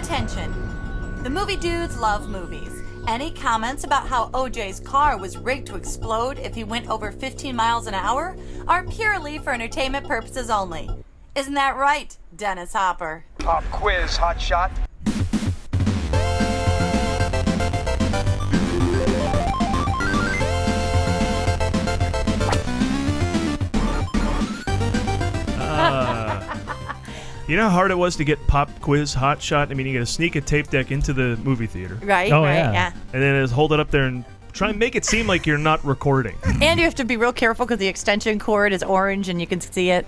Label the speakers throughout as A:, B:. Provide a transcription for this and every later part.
A: Attention. The movie dudes love movies. Any comments about how OJ's car was rigged to explode if he went over 15 miles an hour are purely for entertainment purposes only. Isn't that right, Dennis Hopper?
B: Pop quiz, hot shot.
C: You know how hard it was to get Pop Quiz Hot Shot? I mean, you got to sneak a tape deck into the movie theater.
A: Right,
D: Oh,
A: right,
D: yeah.
A: yeah.
C: And then just hold it up there and try and make it seem like you're not recording.
A: And you have to be real careful because the extension cord is orange and you can see it.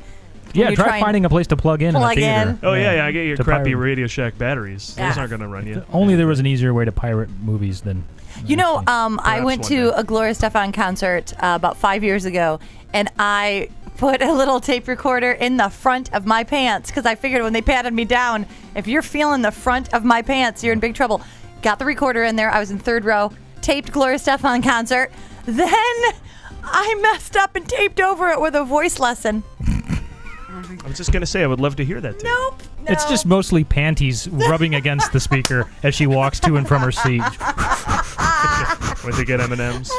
D: Yeah,
A: you
D: try
A: try and
D: finding a place to plug in a
A: plug
D: theater.
A: in.
C: Oh, yeah, I get your
D: To
C: crappy
D: pirate.
C: Radio Shack batteries.
A: Yeah.
C: Those aren't going to run you.
D: Only there was an easier way to pirate movies than...
A: You know, I
C: Perhaps
A: went
C: one
A: to
C: day.
A: a Gloria Estefan concert about 5 years ago, and I put a little tape recorder in the front of my pants because I figured when they patted me down, if you're feeling the front of my pants, you're in big trouble. Got the recorder in there. I was in third row, taped Gloria Estefan concert. Then I messed up and taped over it with a voice lesson.
C: I was just going to say, I would love to hear that tape.
A: Nope. No.
D: It's just mostly panties rubbing against the speaker as she walks to and from her seat.
C: When they get M&Ms.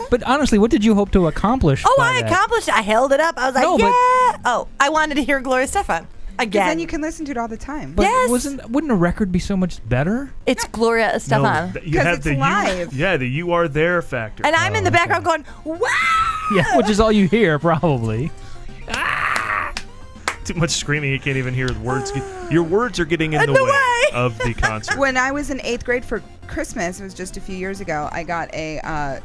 D: But honestly, what did you hope to accomplish?
A: Oh,
D: by
A: I
D: that?
A: accomplished it. I held it up. I was like,
D: No, but-
A: yeah. Oh, I wanted to hear Gloria Estefan again.
E: Then you can listen to it all the time.
D: But
A: Yes.
D: wouldn't a record be so much better?
A: It's Gloria Estefan.
C: You
E: 'Cause
C: have
E: it's
C: the
E: live.
C: the you are there factor.
A: And I'm in the
D: okay.
A: background going, wow.
D: Yeah, which is all you hear, probably.
C: Too much screaming, you can't even hear the words. Your words are getting in
A: In
C: the
A: the
C: way
A: way.
C: of the concert.
E: When I was in 8th grade for Christmas, it was just a few years ago, I got a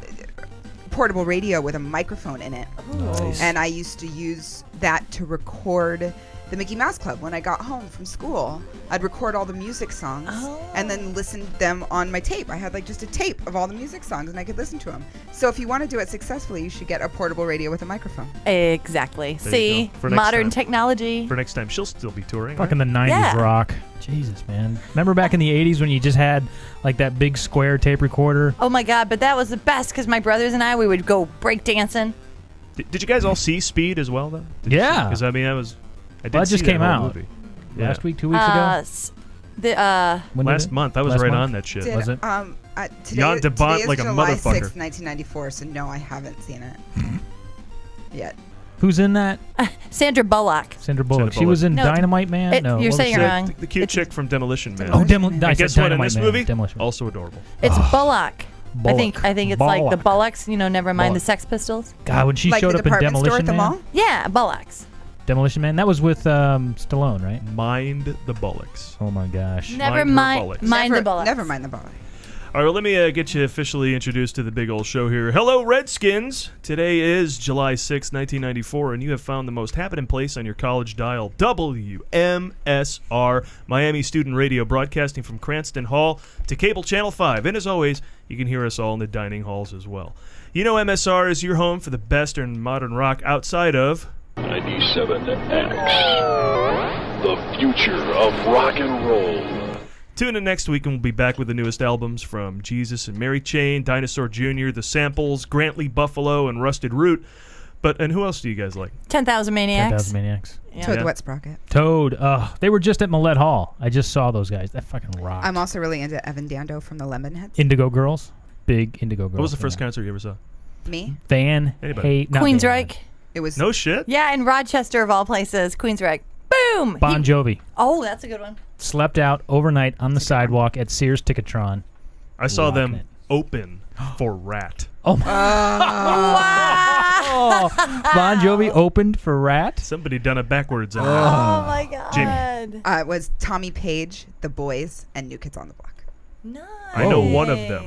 E: portable radio with a microphone in it.
D: Nice.
E: And I used to use that to record the Mickey Mouse Club. When I got home from school, I'd record all the music songs and then listen to them on my tape. I had like just a tape of all the music songs and I could listen to them. So if you want to do it successfully, you should get a portable radio with a microphone.
A: Exactly.
C: There you
A: See,
C: go. For next
A: modern
C: time.
A: technology.
C: For next time, she'll still be touring.
D: Fucking the 90s
A: Yeah.
D: rock. Jesus, man. Remember back in the 80s when you just had like that big square tape recorder?
A: Oh my God, but that was the best because my brothers and I, we would go break dancing.
C: Did you guys all see Speed as well, though?
D: Yeah.
C: Because, I mean, I did
D: Well, that
C: see
D: just came
C: whole
D: out.
C: movie.
D: Last week, 2 weeks ago?
A: The
D: When did
C: Last
D: it?
C: month. I was
D: Last
C: right
D: month?
C: on that shit.
D: Was it?
E: Today,
C: Jan de Bont
E: today is
C: like a
E: July
C: motherfucker.
E: 6th, 1994, so no, I haven't seen it yet.
D: Who's in that?
A: Sandra Bullock.
D: Sandra Bullock. She
C: Bullock.
D: was in
A: No,
D: Dynamite Man?
A: you're
D: what was
A: saying
D: she?
A: it wrong.
C: The cute chick from Demolition Man.
D: Oh,
E: I
D: I
C: And
D: said
C: guess what? In
D: Dynamite
C: this
D: Man.
C: movie,
D: Demolition Man.
C: also adorable.
A: It's Bullock. I think it's like the
D: Bullock.
A: Bullocks, never mind the
D: Bullock.
A: Sex Pistols.
D: God, when she
E: Like
D: showed
E: the
D: up in
E: department store
D: Demolition
E: at the
D: Man.
E: mall?
A: Yeah, Bullocks.
D: Demolition Man. That was with Stallone, right?
C: Mind the Bullocks.
D: Oh my gosh.
A: Never
C: Mind her
A: mind.
C: Bullocks.
A: Mind the Bullocks.
E: Never mind the Bullocks.
C: All right, well, let me get you officially introduced to the big old show here. Hello, Redskins. Today is July 6, 1994, and you have found the most happening place on your college dial, WMSR, Miami Student Radio, broadcasting from Cranston Hall to Cable Channel 5. And as always, you can hear us all in the dining halls as well. You know MSR is your home for the best in modern rock outside of
F: 97X, the future of rock and roll.
C: Tune in next week and we'll be back with the newest albums from Jesus and Mary Chain, Dinosaur Jr., The Samples, Grantley Buffalo, and Rusted Root. And who else do you guys like?
A: 10,000 Maniacs.
D: 10,000 Maniacs.
A: Yeah.
E: Toad
C: Yeah.
E: the Wet Sprocket.
D: Toad. They were just at Millette Hall. I just saw those guys. That fucking rocked.
E: I'm also really into Evan Dando from the Lemonheads.
D: Indigo Girls. Big Indigo Girls.
C: What was the first
D: yeah.
C: concert you ever saw?
E: Me?
D: Van.
C: Anybody?
D: Not Van.
A: Queensryche.
E: It was
C: No shit?
A: Yeah, in Rochester of all places. Queensryche. Boom.
D: Bon Jovi.
A: Oh, that's a good one.
D: Slept out overnight on the sidewalk at Sears Ticketron.
C: I saw
D: Rocking
C: them
D: it.
C: open for Rat.
D: Oh my.
A: Wow.
D: Bon Jovi opened for Rat.
C: Somebody done it backwards.
A: Oh my God.
C: Jaimie.
E: it was Tommy Page, The Boys, and New Kids on the Block.
A: Nice.
C: I know one of them.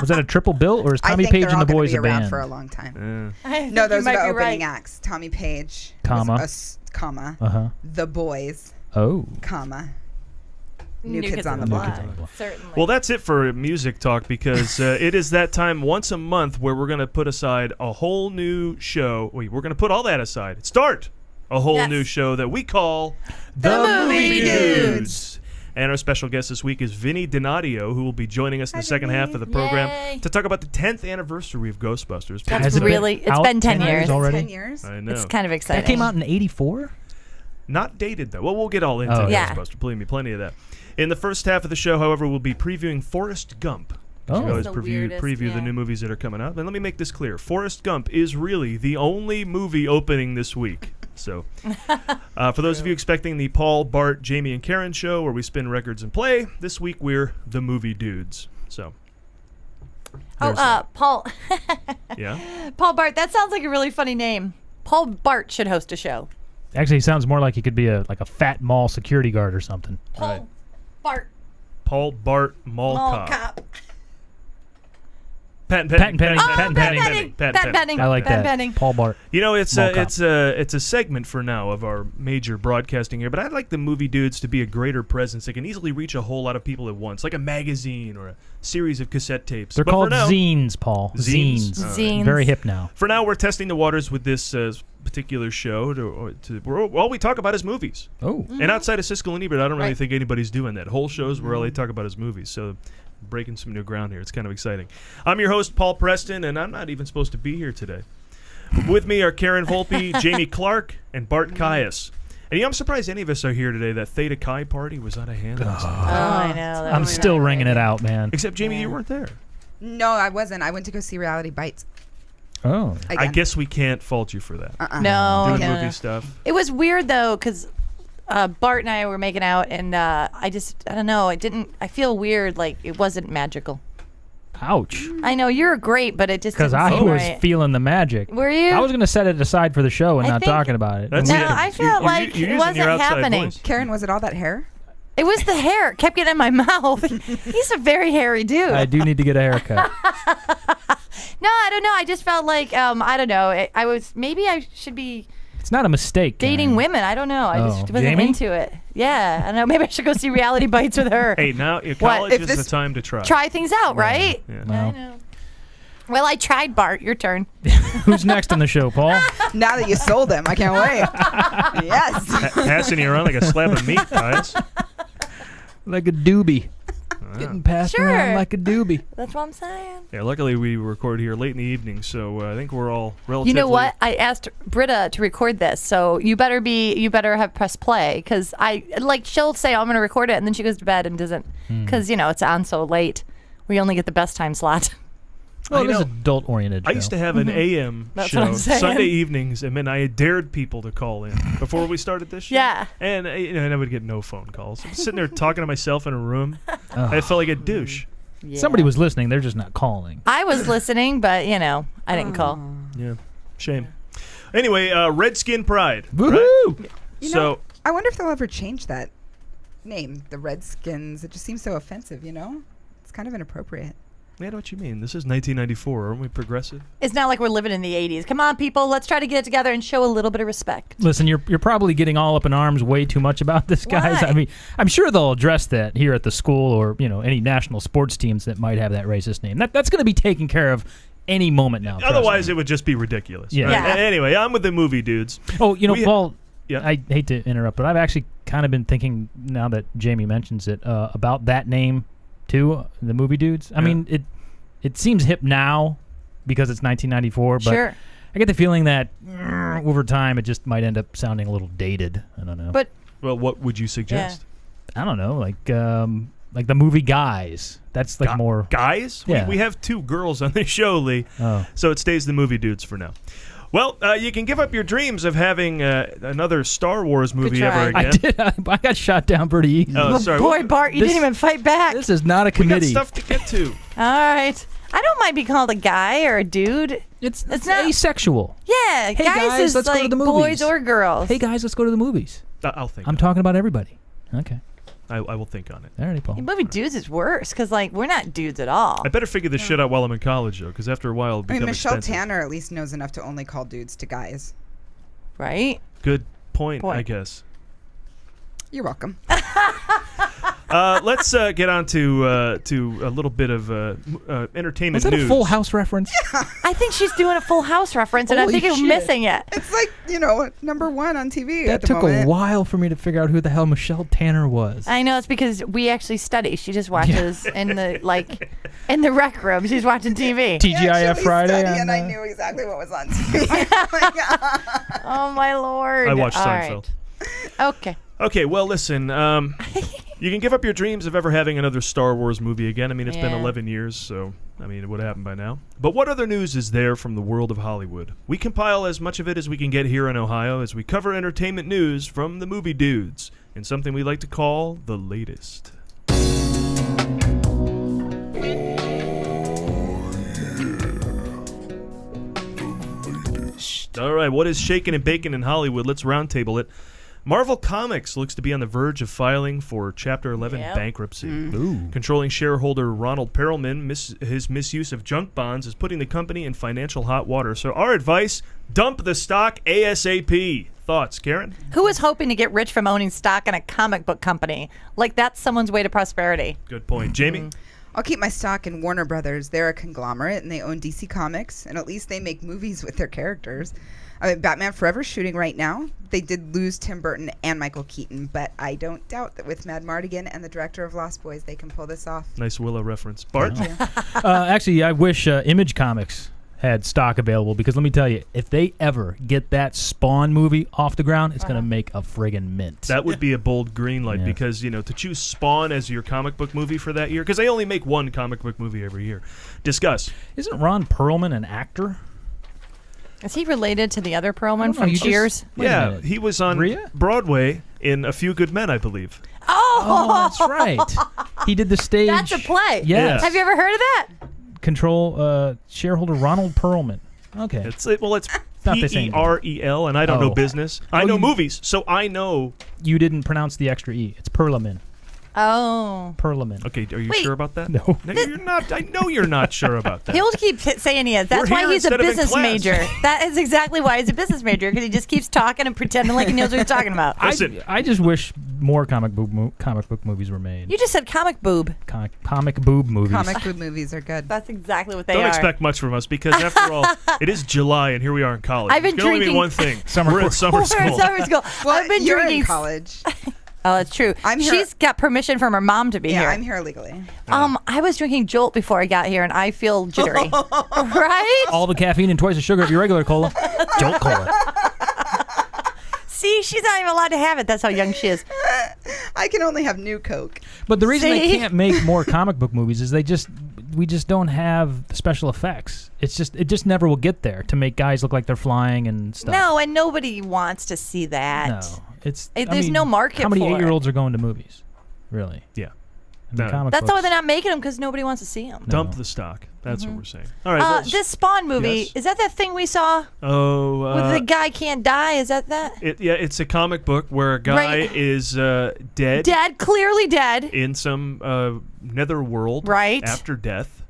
D: Was that a triple bill or is
E: I
D: Tommy
E: think
D: Page
E: they're
D: and
E: all
D: the
E: gonna
D: Boys
E: be
D: a
E: around
D: band?
E: for a long time.
A: I think
E: No,
A: you
E: those are
A: might
E: the
A: be
E: opening
A: right.
E: acts. Tommy Page,
D: Comma.
E: was comma,
D: Uh-huh.
E: The Boys,
D: Oh.
E: comma, New Kids on the
D: New
E: Block.
D: Kids on the Block.
A: Certainly.
C: Well, that's it for music talk because it is that time once a month where we're going to put aside a whole new show. Wait, we're going to put all that aside. Start a whole
A: Yes.
C: new show that we call
A: The Movie Dudes.
C: And our special guest this week is Vinnie Donadio, who will be joining us in the second half of the program
A: Yay.
C: to talk about the 10th anniversary of Ghostbusters.
A: That's
D: Has it
A: really,
D: been
A: it's
D: out
A: been 10
D: 10
A: years.
D: already?
E: 10 years.
C: I know.
A: It's kind of exciting.
D: That came out in 84?
C: Not dated, though. Well, we'll get all into
A: Yeah.
C: Ghostbusters. Believe me, plenty of that. In the first half of the show, however, we'll be previewing Forrest Gump.
D: Oh.
C: We always
A: That's the weirdest,
C: preview the
A: yeah.
C: new movies that are coming out. And let me make this clear. Forrest Gump is really the only movie opening this week. So, for those of you expecting the Paul, Bart, Jaimie, and Karen show where we spin records and play, this week we're the movie dudes. So, there's that.
A: Paul.
C: Yeah?
A: Paul Bart. That sounds like a really funny name. Paul Bart should host a show.
D: Actually, he sounds more like he could be a fat mall security guard or something.
A: Paul
C: Right.
A: Bart.
C: Paul, Bart, Mall
A: Mall
C: Cop.
A: Cop.
C: Patent
D: Patent pending.
A: Oh,
D: Patent pending.
A: Patent pending.
D: I like
A: Patent
D: that.
A: pending.
D: Paul Bart.
C: You know, it's
D: Mall
C: a,
D: Cop.
C: it's a segment for now of our major broadcasting here, but I'd like the movie dudes to be a greater presence that can easily reach a whole lot of people at once, like a magazine or a series of cassette tapes.
D: They're
C: But
D: called
C: for now,
D: zines, Paul.
C: Zines?
D: Zines.
C: All right.
A: Zines.
D: Very hip now.
C: For now, we're testing the waters with this particular show. All we talk about is movies.
D: Oh.
C: And outside of Siskel and Ebert, I don't really
A: Right.
C: think anybody's doing that. Whole shows where all they talk about is movies. So breaking some new ground here. It's kind of exciting. I'm your host, Paul Preston, and I'm not even supposed to be here today. With me are Karen Volpe, Jaimie Clark, and Bart Caius. And I'm surprised any of us are here today. That Theta Chi party was out of hand.
A: I know. that
D: I'm
A: was
D: still
A: not
D: ringing
A: great.
D: it out, man.
C: Except, Jaimie, you weren't there.
E: No, I wasn't. I went to go see Reality Bites.
D: Oh.
E: Again.
C: I guess we can't fault you for that.
A: No,
C: Doing
A: no,
C: movie
A: no.
C: stuff.
A: It was weird though, because Bart and I were making out, and I don't know. I feel weird. Like it wasn't magical.
D: Ouch.
A: I know you're great, but it just
D: Because
A: didn't
D: I
A: seem
D: was
A: right.
D: feeling the magic.
A: Were you?
D: I was going to set it aside for the show and
A: I
D: not
A: think-
D: talking about it.
C: That's
A: No,
C: it.
A: I felt like
C: you're
A: it
C: using
A: wasn't
C: your outside
A: happening.
C: voice.
E: Karen, was it all that hair?
A: It was the hair. It kept getting in my mouth. He's a very hairy dude.
D: I do need to get a haircut.
A: No, I don't know. I just felt like I don't know. Maybe I should be
D: It's not a mistake.
A: dating
D: Karen.
A: women. I don't know. I just
D: Oh,
A: wasn't
D: Jaimie?
A: into it. Yeah, I don't know. Maybe I should go see Reality Bites with her.
C: Hey, now college
E: If
C: is
E: this-
C: the time to try.
A: Try things out, right?
C: Yeah.
A: I
D: Well,
A: know. Well, I tried, Bart. Your turn.
D: who's next on the show, Paul?
E: Now that you sold him, I can't wait. Yes.
C: Passing you around like a slab of meat, guys.
D: Like a doobie. Getting passed
A: Sure.
D: around like a doobie.
A: That's what I'm saying.
C: Yeah, luckily we record here late in the evening, so I think we're all relatively.
A: You know what? I asked Britta to record this, so you better have press play, because she'll say I'm going to record it, and then she goes to bed and doesn't, because it's on so late. We only get the best time slot.
D: Well,
C: I
D: it is
C: know.
D: adult-oriented
C: I
D: show.
C: used to have an AM
A: That's
C: show
A: what I'm saying.
C: Sunday evenings, and then I dared people to call in before we started this show.
A: Yeah.
C: And and I would get no phone calls. I'm sitting there talking to myself in a room.
D: Oh.
C: I felt like a douche.
A: Yeah.
D: Somebody was listening. They're just not calling.
A: I was listening, but I didn't call.
C: Yeah, shame. Anyway, Redskin Pride.
D: Woohoo!
C: Right?
E: You
C: So
E: know, I wonder if they'll ever change that name, the Redskins. It just seems so offensive, It's kind of inappropriate.
C: I know what you mean. This is 1994. Aren't we progressive?
A: It's not like we're living in the 80s. Come on, people. Let's try to get it together and show a little bit of respect.
D: Listen, you're probably getting all up in arms way too much about this, guys.
A: Why?
D: I mean, I'm sure they'll address that here at the school or any national sports teams that might have that racist name. That's going to be taken care of any moment now. trust
C: Otherwise,
D: me.
C: it would just be ridiculous.
D: Yeah.
C: right?
A: Yeah.
C: Anyway, I'm with the movie dudes.
D: Oh,
C: we-
D: Paul.
C: Yeah.
D: I hate to interrupt, but I've actually kind of been thinking now that Jaimie mentions it about that name too, the movie dudes. I
C: Yeah.
D: mean, it seems hip now because it's 1994, but
A: Sure.
D: I get the feeling that over time it just might end up sounding a little dated. I don't know.
A: But
C: Well, what would you suggest?
D: I don't know, like the movie Guys. That's like more.
C: Guys?
D: Yeah.
C: We have two girls on this show, Lee.
D: Oh.
C: So it stays the movie dudes for now. Well, you can give up your dreams of having another Star Wars movie
A: try.
C: ever
D: I
C: again.
D: did. I got shot down pretty easy.
C: Oh, sorry.
A: boy, Bart, you
D: This-
A: didn't even fight back.
D: This is not a
C: We got
D: committee.
C: stuff to get to.
A: All right. I don't mind being called a guy or a dude.
D: It's
A: not-
D: asexual.
A: Yeah,
D: Hey,
A: guys
D: guys,
A: is
D: let's go to
A: like
D: the movies.
A: boys or girls.
D: Hey guys, let's go to the movies.
C: I'll think.
D: I'm talking about everybody. Okay.
C: I will think on it.
D: All right, Paul.
A: Movie dudes is worse, because we're not dudes at all.
C: I better figure this shit out while I'm in college, though, because after a while it'll
E: I mean,
C: become
E: Michelle
C: expensive.
E: Tanner at least knows enough to only call dudes to guys.
A: Right?
C: Good point,
A: Point.
C: I guess.
E: You're welcome.
C: Let's get on to a little bit of entertainment
D: Was that
C: news.
D: a Full House reference?
A: I think she's doing a Full House reference, and I
D: Holy
A: think you're
D: shit.
A: missing it.
E: It's like, number one on TV
D: That
E: at the
D: took
E: moment.
D: a while for me to figure out who the hell Michelle Tanner was.
A: I know, it's because we actually study. She just watches in the in the rec room. She's watching TV.
D: TGIF
E: Actually
D: Friday.
E: study,
D: on,
E: and I knew exactly what was on TV. Oh my God.
A: Oh my lord!
C: I watched
A: All
C: Seinfeld.
A: right. Okay.
C: Okay, well, listen. You can give up your dreams of ever having another Star Wars movie again. I mean, it's been 11 years, so, I mean, it would have happened by now. But what other news is there from the world of Hollywood? We compile as much of it as we can get here in Ohio as we cover entertainment news from the movie dudes in something we like to call the latest. All right, what is shaking and baking in Hollywood? Let's roundtable it. Marvel Comics looks to be on the verge of filing for Chapter 11 bankruptcy.
D: Ooh.
C: Controlling shareholder Ronald Perelman, his misuse of junk bonds is putting the company in financial hot water. So our advice, dump the stock ASAP. Thoughts, Karen?
A: Who is hoping to get rich from owning stock in a comic book company? Like, that's someone's way to prosperity.
C: Good point. Jaimie?
E: I'll keep my stock in Warner Brothers. They're a conglomerate, and they own DC Comics, and at least they make movies with their characters. I mean, Batman Forever's shooting right now. They did lose Tim Burton and Michael Keaton, but I don't doubt that with Mad Mardigan and the director of Lost Boys, they can pull this off.
C: Nice Willow reference. Bart?
D: Actually, I wish Image Comics had stock available, because let me tell you, if they ever get that Spawn movie off the ground, it's going to make a friggin' mint.
C: That would be a bold green light,
D: Yeah.
C: because, you know, to choose Spawn as your comic book movie for that year, because they only make one comic book movie every year. Discuss.
D: Isn't Ron Perlman an actor?
A: Is he related to the other Perlman
D: know,
A: from
D: you
A: Cheers?
D: Wait a
C: Yeah,
D: minute.
C: he was on
D: Rhea?
C: Broadway in A Few Good Men, I believe.
D: Oh, that's right. He did the stage.
A: That's a play.
D: Yes.
A: Have you ever heard of that?
D: Control shareholder Ronald Perlman. Okay.
C: It's
D: not the same.
C: P-E-R-E-L, and I don't know
D: Oh.
C: business. I know
D: you-
C: movies, so I know.
D: You didn't pronounce the extra E. It's Perlman.
A: Oh.
D: Perlman.
C: Okay, are you
A: Wait.
C: sure about that?
D: No.
C: You're not. I know you're not sure about that.
A: He'll keep saying he is. That's
C: We're
A: why
C: here
A: he's a
C: instead of in
A: business
C: class.
A: major. That is exactly why he's a business major, because he just keeps talking and pretending like he knows what he's talking about.
C: Listen.
D: I just wish more comic book movies were made.
A: You just said comic boob.
D: Comic boob movies.
E: Comic book movies are good.
A: That's exactly what they
C: Don't
A: are.
C: expect much from us, because after all, it is July and here we are in college.
A: I've been
C: it can only mean
A: drinking-
C: one thing.
D: Summer
C: We're in
D: course.
C: summer
A: We're
C: school.
A: in summer school.
E: Well,
A: I've been
E: you're
A: drinking.
E: in college.
A: Oh, that's true.
E: I'm here-
A: She's got permission from her mom to be
E: Yeah,
A: here.
E: I'm here illegally.
A: I was drinking Jolt before I got here, and I feel jittery. Right?
D: All the caffeine and twice the sugar of your regular cola. Jolt Cola.
A: See, she's not even allowed to have it. That's how young she is.
E: I can only have New Coke.
D: But the reason they
A: See?
D: can't make more comic book movies is we just don't have the special effects. It just never will get there to make guys look like they're flying and stuff.
A: No, and nobody wants to see that.
D: No.
A: There's no market
D: How many
A: for it.
D: 8-year-olds are going to movies? Really?
C: Yeah.
D: I mean,
C: No.
D: comic
A: That's
D: books.
A: why they're not making them, because nobody wants to see them.
C: Dump the stock. That's what we're saying. All right. well,
A: This Spawn movie,
C: Yes.
A: is that thing we saw where the guy can't die? Is that?
C: It's a comic book where a guy
A: Right.
C: is dead
A: Dead, clearly dead.
C: in some nether world
A: Right.
C: after death,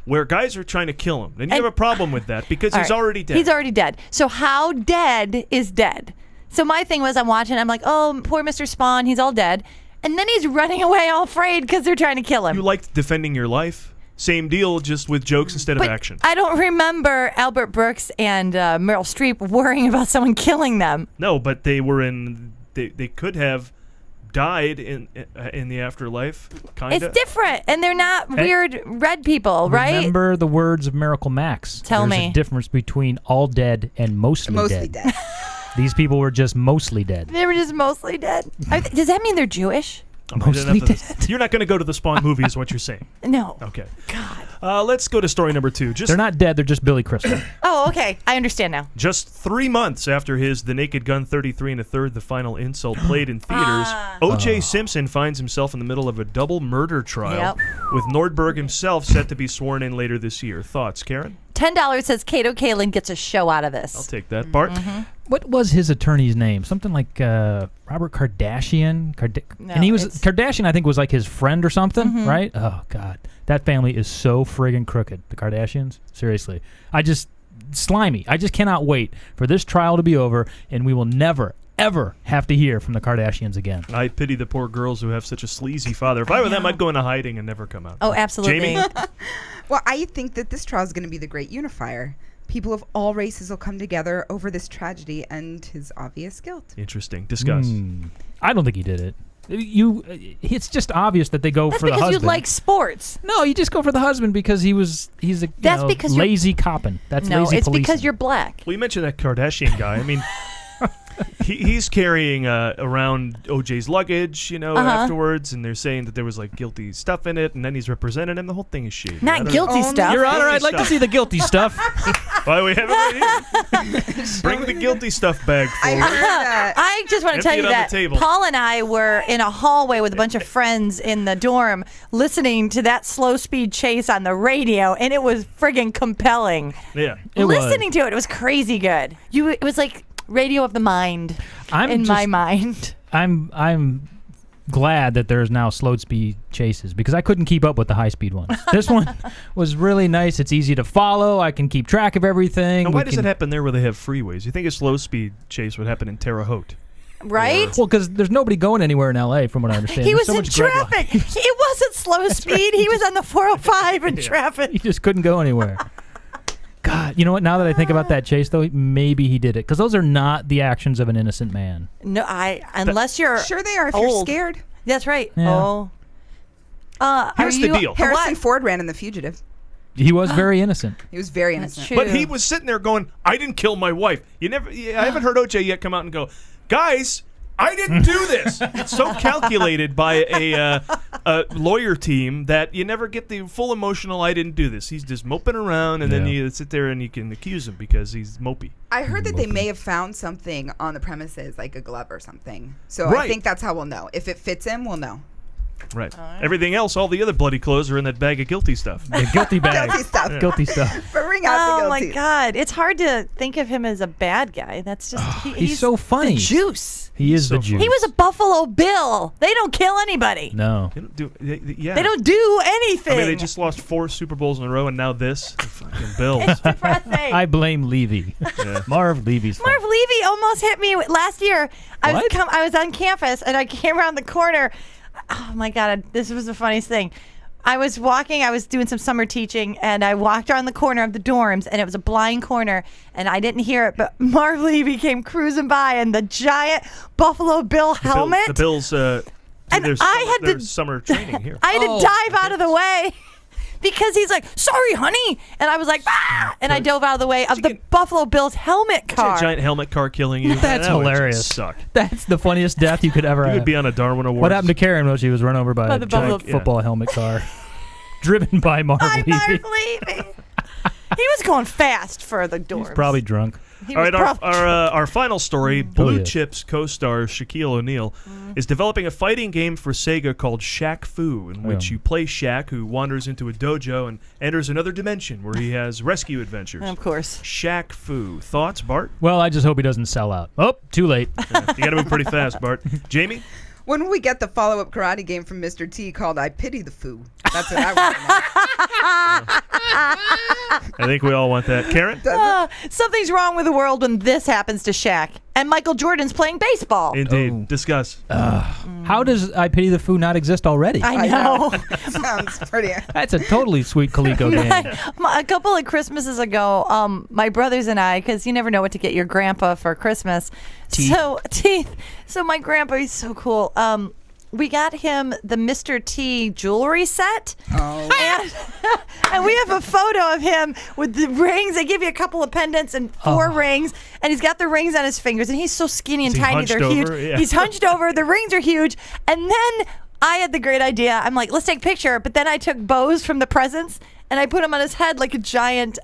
C: where guys are trying to kill him. And you
A: And-
C: have a problem with that because
A: All
C: he's
A: right.
C: already dead.
A: He's already dead. So how dead is dead? So my thing was, I'm watching, I'm like, oh, poor Mr. Spawn, he's all dead. And then he's running away all afraid because they're trying to kill him.
C: You liked defending your life. Same deal, just with jokes instead
A: But
C: of action.
A: I don't remember Albert Brooks and Meryl Streep worrying about someone killing them.
C: No, but they were in. They could have died in the afterlife. Kinda.
A: It's different, and they're not weird red people, right?
D: Remember the words of Miracle Max.
A: Tell
D: There's
A: me.
D: a difference between all dead and mostly
E: Dead.
D: These people were just mostly dead.
A: They were just mostly dead. Does that mean they're Jewish?
D: Mostly dead.
C: You're not going to go to the Spawn movie, is what you're saying.
A: No.
C: Okay.
A: God.
C: Let's go to story number 2.
D: They're not dead. They're just Billy Crystal.
A: Oh, okay. I understand now.
C: Just 3 months after his The Naked Gun 33 1/3, The Final Insult, played in theaters, O.J. Simpson finds himself in the middle of a double murder trial, with Nordberg himself set to be sworn in later this year. Thoughts, Karen?
A: $10 says Kato Kalin gets a show out of this.
C: I'll take that. Bart?
D: What was his attorney's name? Something like Robert Kardashian.
A: No,
D: and he was
A: it's-
D: Kardashian. I think was like his friend or something, right? Oh God, that family is so friggin' crooked. The Kardashians, seriously. Slimy. I just cannot wait for this trial to be over, and we will never, ever have to hear from the Kardashians again.
C: I pity the poor girls who have such a sleazy father. If I were them, I'd go into hiding and never come out.
A: Oh, absolutely.
C: Jaimie?
E: Well, I think that this trial is going to be the great unifier. People of all races will come together over this tragedy and his obvious guilt.
C: Interesting. Discuss.
D: I don't think he did it. It's just obvious that they go
A: That's
D: for the
A: because
D: husband.
A: you like sports.
D: No, you just go for the husband because he's a
A: That's because you're-
D: lazy copping. That's
A: No,
D: lazy
A: it's
D: policing.
A: because you're black.
C: Well, you mentioned that Kardashian guy. I mean, He's carrying around OJ's luggage, afterwards, and they're saying that there was like guilty stuff in it, and then he's representing him. The whole thing is shady.
A: Not guilty stuff.
D: Your Honor, I'd like to see the guilty stuff.
C: Why we have it right here? Bring the guilty stuff bag
E: I
C: forward.
E: heard that.
A: I just want to tell
C: Empty
A: you
C: it on
A: that
C: the table.
A: Paul and I were in a hallway with a bunch of friends in the dorm listening to that slow speed chase on the radio, and it was friggin' compelling.
C: Yeah.
A: Listening to it was crazy good. It was like radio of the mind my mind.
D: I'm glad that there's now slow speed chases because I couldn't keep up with the high speed ones. This one was really nice. It's easy to follow. I can keep track of everything.
C: Now, why does it happen there where they have freeways? You think a slow speed chase would happen in Terre Haute?
A: Right?
D: Well, because there's nobody going anywhere in L.A. from what I understand.
A: He
D: There's
A: was
D: so
A: in
D: much gridlock.
A: traffic. It wasn't slow speed. He was on the 405 in traffic.
D: He just couldn't go anywhere. God, you know what? Now that I think about that chase, though, maybe he did it because those are not the actions of an innocent man.
A: No, unless you're
E: Sure they are if you're
A: old.
E: scared.
A: That's right.
D: Yeah.
A: Oh.
C: Here's the deal.
E: Harrison Ford ran in The Fugitive.
D: He was very innocent.
E: He was very innocent.
A: true.
C: But he was sitting there going, "I didn't kill my wife." I haven't heard OJ yet come out and go, "Guys, I didn't do this." It's so calculated by a lawyer team that you never get the full emotional "I didn't do this." He's just moping around, and then
D: Yeah.
C: you sit there and you can accuse him because he's mopey.
E: I heard that they may have found something on the premises, like a glove or something. So
C: Right.
E: I think that's how we'll know. If it fits him, we'll know.
C: Right. Everything else, all the other bloody clothes are in that bag of guilty stuff.
D: The guilty bag.
E: Guilty stuff.
D: Guilty stuff.
E: Bring out the
A: Oh my
E: guilty.
A: God! It's hard to think of him as a bad guy. That's just
D: He's so funny.
A: The juice.
D: He is
C: So
D: the juice.
A: He was a Buffalo Bill. They don't kill anybody.
D: No.
C: They don't do. Yeah.
A: They don't do anything.
C: I mean, they just lost 4 Super Bowls in a row, and now this. The fucking Bills.
A: It's depressing.
D: I blame Levy.
C: Yeah.
D: Marv Levy's fault.
A: Marv Levy almost hit me last year. I
D: What?
A: was on campus and I came around the corner. Oh my God, this was the funniest thing. I was doing some summer teaching, and I walked around the corner of the dorms, and it was a blind corner, and I didn't hear it, but Marv Levy came cruising by in the giant Buffalo Bill helmet.
C: The Bills.
A: And
C: there's
A: I had to-
C: summer training here.
A: I had to dive out of the way. Because he's like, "Sorry, honey," and I was like, "Ah!" and I dove out of the way of the Buffalo Bills helmet car.
C: A giant helmet car killing you.
D: That's
C: That would just
D: hilarious.
C: Suck.
D: That's the funniest death you could ever
C: You
D: have.
C: would be on a Darwin Award.
D: What happened to Karen was she was run over by a
A: the
D: giant
A: Buffalo-
D: football helmet car driven by Marv
A: By
D: Levy.
A: Marv Levy. He was going fast for the dorms.
D: He's probably drunk.
A: He
C: All
A: was
C: right,
A: probably-
C: our final story, Blue
D: yeah.
C: Chips co-star Shaquille O'Neal is developing a fighting game for Sega called Shaq Fu, in which you play Shaq, who wanders into a dojo and enters another dimension where he has rescue adventures.
A: Of course.
C: Shaq Fu. Thoughts, Bart?
D: Well, I just hope he doesn't sell out. Oh, too late.
C: You got to move pretty fast, Bart. Jaimie?
E: When will we get the follow-up karate game from Mr. T called I Pity the Foo? That's what I want to know.
C: I think we all want that. Karen?
A: Something's wrong with the world when this happens to Shaq. And Michael Jordan's playing baseball.
C: Indeed.
D: Oh.
C: Discuss.
D: How does I Pity the Foo not exist already?
A: I know.
E: Sounds pretty.
D: That's a totally sweet Coleco game.
A: A couple of Christmases ago, my brothers and I, because you never know what to get your grandpa for Christmas.
D: Teeth.
A: So my grandpa, he's so cool. We got him the Mr. T jewelry set.
E: Oh.
A: And we have a photo of him with the rings. They give you a couple of pendants and 4 rings, and he's got the rings on his fingers, and he's so skinny and
C: Is he
A: tiny.
C: hunched
A: They're
C: over?
A: huge.
C: Yeah.
A: He's hunched over. The rings are huge. And then I had the great idea. I'm like, let's take a picture. But then I took bows from the presents, and I put them on his head like a giant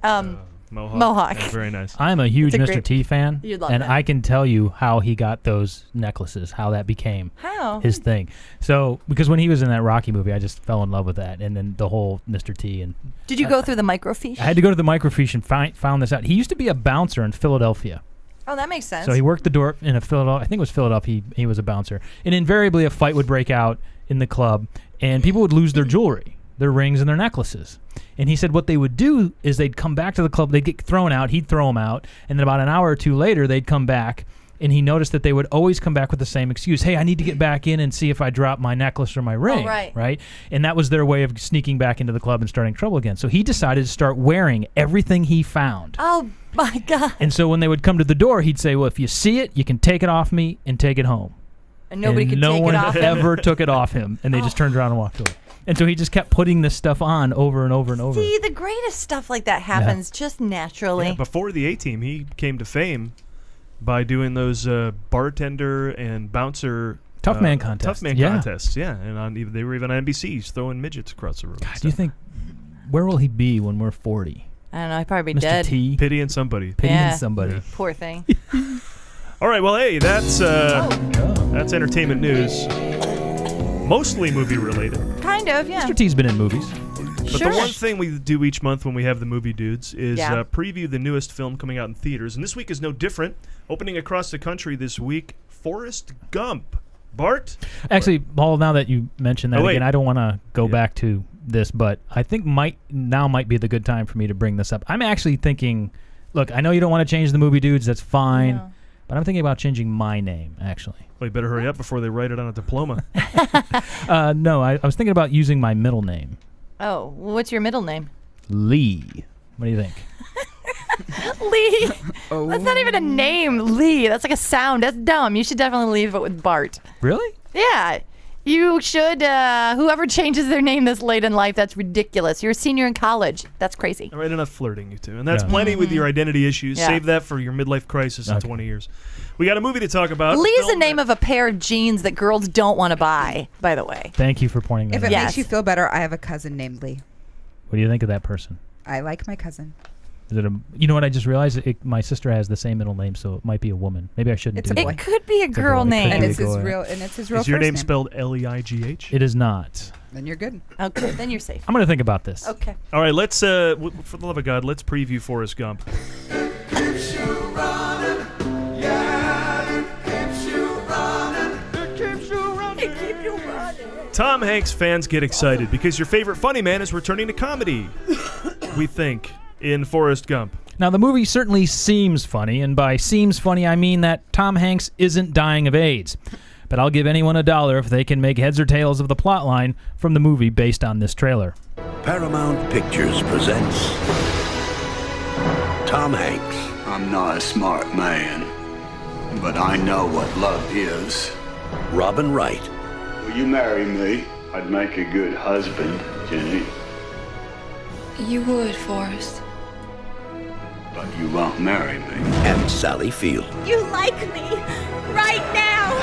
A: Mohawk.
C: Yeah, very nice.
D: I'm a huge
A: It's a
D: Mr.
A: great-
D: T fan,
A: You'd love
D: and
A: that.
D: I can tell you how he got those necklaces, how that became
A: How?
D: his thing. So, because when he was in that Rocky movie, I just fell in love with that, and then the whole Mr. T. And
A: Did you go through the microfiche?
D: I had to go to the microfiche and found this out. He used to be a bouncer in Philadelphia.
A: Oh, that makes sense.
D: So he worked the door in a Philadelphia. I think it was Philadelphia. He was a bouncer, and invariably a fight would break out in the club, and people would lose their jewelry, their rings, and their necklaces. And he said what they would do is they'd come back to the club. They'd get thrown out. He'd throw them out, and then about an hour or two later, they'd come back. And he noticed that they would always come back with the same excuse. Hey, I need to get back in and see if I drop my necklace or my ring.
A: right.
D: And that was their way of sneaking back into the club and starting trouble again. So he decided to start wearing everything he found.
A: Oh, my God.
D: And so when they would come to the door, he'd say, well, if you see it, you can take it off me and take it home.
A: And nobody
D: and
A: could
D: no
A: take
D: one
A: it off him.
D: ever took it off him. And they just turned around and walked away. And so he just kept putting this stuff on over and over and over.
A: See, the greatest stuff like that happens just naturally.
C: Yeah, before the A-Team, he came to fame by doing those bartender and bouncer
D: Tough man contests.
C: Tough man contests, yeah. And they were even on NBC throwing midgets across the room.
D: God, do you think, where will he be when we're 40?
A: I don't know. I'd probably be
D: Mr.
A: dead.
D: T?
C: Pitying somebody.
D: Pitying somebody.
C: Yeah.
A: Poor thing.
C: All right, well, hey, that's entertainment news. Mostly movie related.
A: Kind of, yeah.
D: Mr. T's been in movies.
C: But the one thing we do each month when we have the movie dudes is preview the newest film coming out in theaters. And this week is no different. Opening across the country this week, Forrest Gump. Bart?
D: Actually, Paul, now that you mentioned that again, I don't want to go back to this, but I think might be the good time for me to bring this up. I'm actually thinking, look, I know you don't want to change the movie dudes, that's fine, but I'm thinking about changing my name, actually.
C: Well, you better hurry up before they write it on a diploma.
D: No, I was thinking about using my middle name.
A: Oh, what's your middle name?
D: Lee. What do you think?
A: Lee. Oh. That's not even a name, Lee. That's like a sound. That's dumb. You should definitely leave it with Bart.
D: Really?
A: Yeah. You should. Whoever changes their name this late in life, that's ridiculous. You're a senior in college. That's crazy.
C: All right, enough flirting, you two. And that's plenty with your identity issues.
A: Yeah.
C: Save that for your midlife crisis in 20 years. We got a movie to talk about.
A: Lee's the name of a pair of jeans that girls don't want to buy, by the way.
D: Thank you for pointing that out.
E: If it makes you feel better, I have a cousin named Lee.
D: What do you think of that person?
E: I like my cousin.
D: Is it you know what? I just realized my sister has the same middle name, so it might be a woman. Maybe I shouldn't do that.
A: It could be a girl name.
E: And it's his real.
C: Is your name spelled Leigh?
D: It is not.
E: Then you're good.
A: Okay, then you're safe.
D: I'm going to think about this.
A: Okay.
C: All right, let's, for the love of God, let's preview Forrest Gump. Tom Hanks fans get excited because your favorite funny man is returning to comedy, we think, in Forrest Gump.
D: Now, the movie certainly seems funny, and by seems funny, I mean that Tom Hanks isn't dying of AIDS. But I'll give anyone $1 if they can make heads or tails of the plotline from the movie based on this trailer.
B: Paramount Pictures presents Tom Hanks.
G: I'm not a smart man, but I know what love is.
B: Robin Wright.
G: Will you marry me? I'd make a good husband, Jenny.
H: You would, Forrest.
G: But you won't marry me.
B: And Sally Field.
I: You like me right now.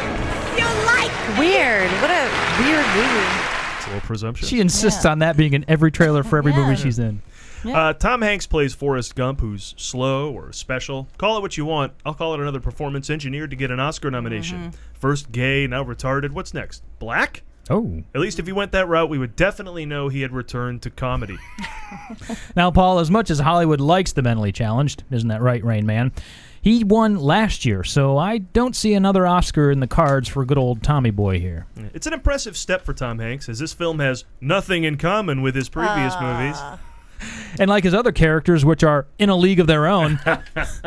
I: You like me.
A: Weird. What a weird movie.
C: It's a little presumptuous.
D: She insists on that being in every trailer for every movie she's in.
A: Yeah.
C: Tom Hanks plays Forrest Gump, who's slow or special. Call it what you want. I'll call it another performance engineered to get an Oscar nomination. First gay, now retarded. What's next? Black?
D: Oh.
C: At least if he went that route, we would definitely know he had returned to comedy.
D: Now, Paul, as much as Hollywood likes the mentally challenged, isn't that right, Rain Man? He won last year, so I don't see another Oscar in the cards for good old Tommy Boy here.
C: It's an impressive step for Tom Hanks, as this film has nothing in common with his previous movies.
D: And like his other characters, which are in a league of their own,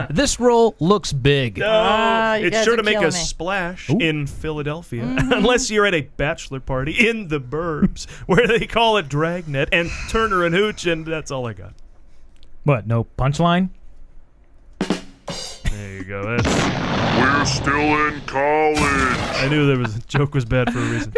D: this role looks big.
C: No,
A: you
C: it's
A: guys
C: sure
A: are
C: to make a
A: killing me.
C: splash in Philadelphia, unless you're at a bachelor party in the burbs, where they call it Dragnet and Turner and Hooch, and that's all I got.
D: What, no punchline?
C: There you go. That's,
F: We're still in college.
C: I knew there was a joke was bad for a reason.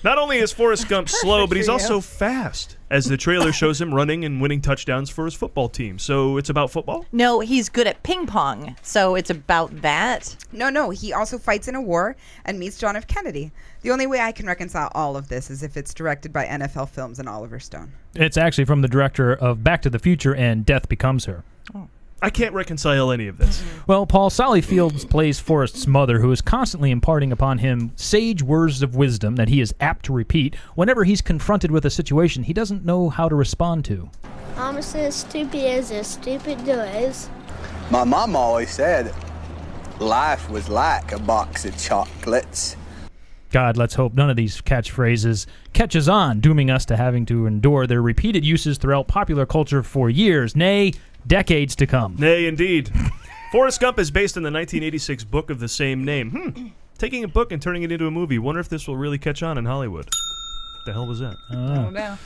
C: Not only is Forrest Gump slow, but he's also fast, as the trailer shows him running and winning touchdowns for his football team. So it's about football?
A: No, he's good at ping pong, so it's about that.
E: No. He also fights in a war and meets John F. Kennedy. The only way I can reconcile all of this is if it's directed by NFL Films and Oliver Stone.
D: It's actually from the director of Back to the Future and Death Becomes Her.
A: Oh.
C: I can't reconcile any of this.
D: Well, Paul, Sally Fields plays Forrest's mother, who is constantly imparting upon him sage words of wisdom that he is apt to repeat whenever he's confronted with a situation he doesn't know how to respond to.
I: Mama says stupid as stupid does.
G: My mom always said life was like a box of chocolates.
D: God, let's hope none of these catchphrases catches on, dooming us to having to endure their repeated uses throughout popular culture for years, nay, decades to come.
C: Nay, indeed. Forrest Gump is based on the 1986 book of the same name. Taking a book and turning it into a movie. Wonder if this will really catch on in Hollywood. The hell was that?
E: Oh, no.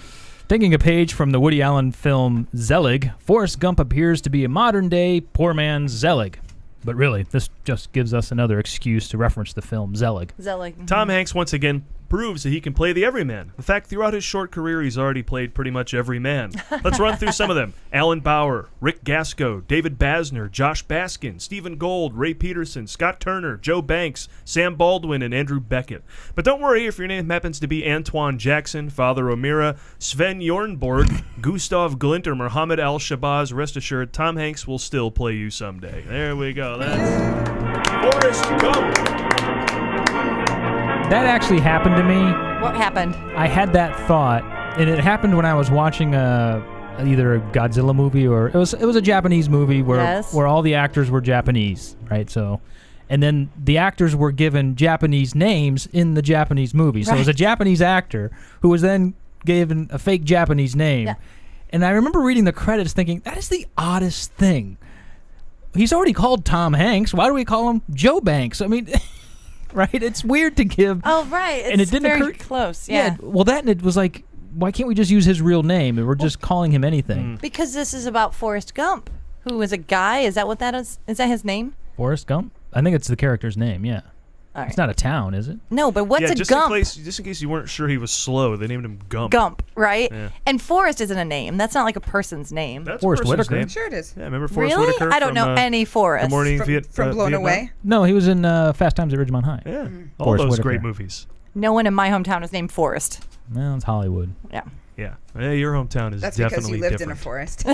D: Taking a page from the Woody Allen film Zelig, Forrest Gump appears to be a modern-day poor man's Zelig. But really, this just gives us another excuse to reference the film Zelig.
A: Zelig.
C: Tom Hanks once again proves that he can play the everyman. In fact, throughout his short career, he's already played pretty much every man. Let's run through some of them. Alan Bauer, Rick Gasco, David Basner, Josh Baskin, Stephen Gold, Ray Peterson, Scott Turner, Joe Banks, Sam Baldwin, and Andrew Beckett. But don't worry if your name happens to be Antoine Jackson, Father O'Meara, Sven Jornborg, Gustav Glint, or Muhammad Al-Shabazz. Rest assured, Tom Hanks will still play you someday. There we go. That's Forrest Gump.
D: That actually happened to me.
A: What happened?
D: I had that thought, and it happened when I was watching either a Godzilla movie or it was a Japanese movie where all the actors were Japanese, right? So, and then the actors were given Japanese names in the Japanese movie. So it was a Japanese actor who was then given a fake Japanese name. Yeah. And I remember reading the credits thinking, that is the oddest thing. He's already called Tom Hanks. Why do we call him Joe Banks? I mean... Right, it's weird to give.
A: Oh, right,
D: and it didn't
A: very close. Yeah.
D: Well, and it was like, why can't we just use his real name? And we're just calling him anything.
A: Because this is about Forrest Gump, who is a guy. Is that what that is? Is that his name?
D: Forrest Gump? I think it's the character's name. Yeah. All right. It's not a town, is it?
A: No, but what's a Gump?
C: Just in case you weren't sure he was slow, they named him Gump.
A: Gump, right?
C: Yeah.
A: And Forrest isn't a name. That's not like a person's name.
C: That's
D: Forrest
C: Whitaker.
D: Name.
E: Sure it is.
C: Yeah, remember Forrest
A: really?
C: Whitaker?
A: I don't know any Forrest.
C: Good Morning
E: from Blown
C: Vietnam?
E: Away?
D: No, he was in Fast Times at Ridgemont High.
C: Yeah, all
D: Forrest
C: those
D: Whitaker.
C: great movies.
A: No one in my hometown is named Forrest.
D: Well, it's Hollywood.
A: Yeah.
C: Yeah. Your hometown is
E: That's
C: definitely
E: because you lived
C: different.
E: in a forest.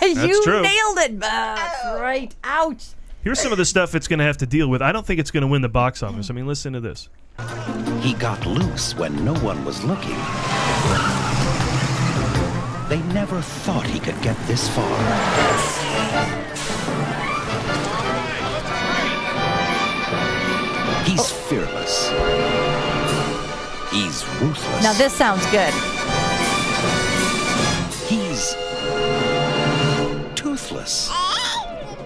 A: You
C: true.
A: nailed it. That's right. Ouch.
C: Here's some of the stuff it's going to have to deal with. I don't think it's going to win the box office. I mean, listen to this.
B: He got loose when no one was looking. They never thought he could get this far. He's fearless. He's ruthless.
A: Now this sounds good.
B: He's toothless.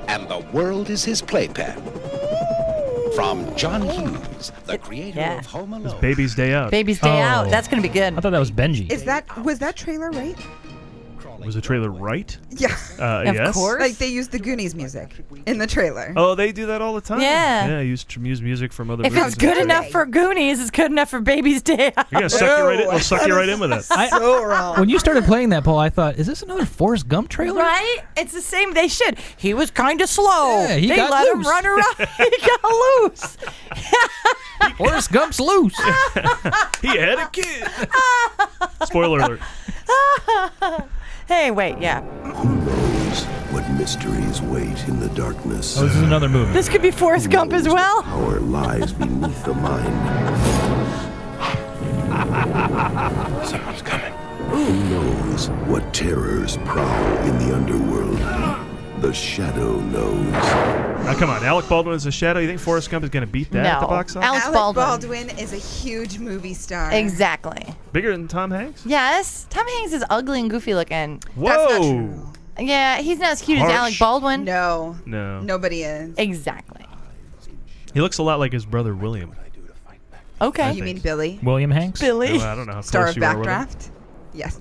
B: And the world is his playpen. From John Hughes, the creator of Home Alone.
C: Baby's Day Out.
A: Baby's Day Out. That's going to be good.
D: I thought that was Benji.
E: Was that trailer right?
C: Was the trailer right?
E: Yeah.
C: Yes.
A: Of course.
E: Like they used the Goonies music in the trailer.
C: Oh, they do that all the time?
A: Yeah.
C: Yeah, use music from other
A: If
C: movies.
A: it's good enough for Goonies, it's good enough for Baby's Day Out.
C: You're going to suck you right in. We'll suck you right in with it.
E: So wrong.
D: When you started playing that, Paul, I thought, is this another Forrest Gump trailer?
A: Right? It's the same. They should. He was kind of slow.
D: Yeah, he
A: they
D: got
A: let him
D: loose.
A: run around. He got loose.
D: Forrest Gump's loose.
C: He had a kid. Spoiler alert.
A: Hey, wait, yeah.
J: Who knows what mysteries wait in the darkness?
D: Oh, this is another movie.
A: This could be Forrest Gump as well.
J: Power lies beneath the mind.
B: Someone's coming.
J: Who knows what terrors prowl in the underworld? The Shadow knows.
C: Now, come on. Alec Baldwin is a shadow. You think Forrest Gump is going to beat that at the box office?
A: Alec
E: Baldwin is a huge movie star.
A: Exactly.
C: Bigger than Tom Hanks?
A: Yes. Tom Hanks is ugly and goofy looking.
C: Whoa.
E: That's not true.
A: Yeah, he's not as cute as Alec Baldwin.
E: No.
C: No.
E: Nobody is.
A: Exactly.
C: He looks a lot like his brother William.
A: Okay.
E: You mean Billy?
D: William Hanks?
A: Billy.
C: No, I don't know how
E: Star
C: close
E: of
C: you are with him.
E: Backdraft? Yes.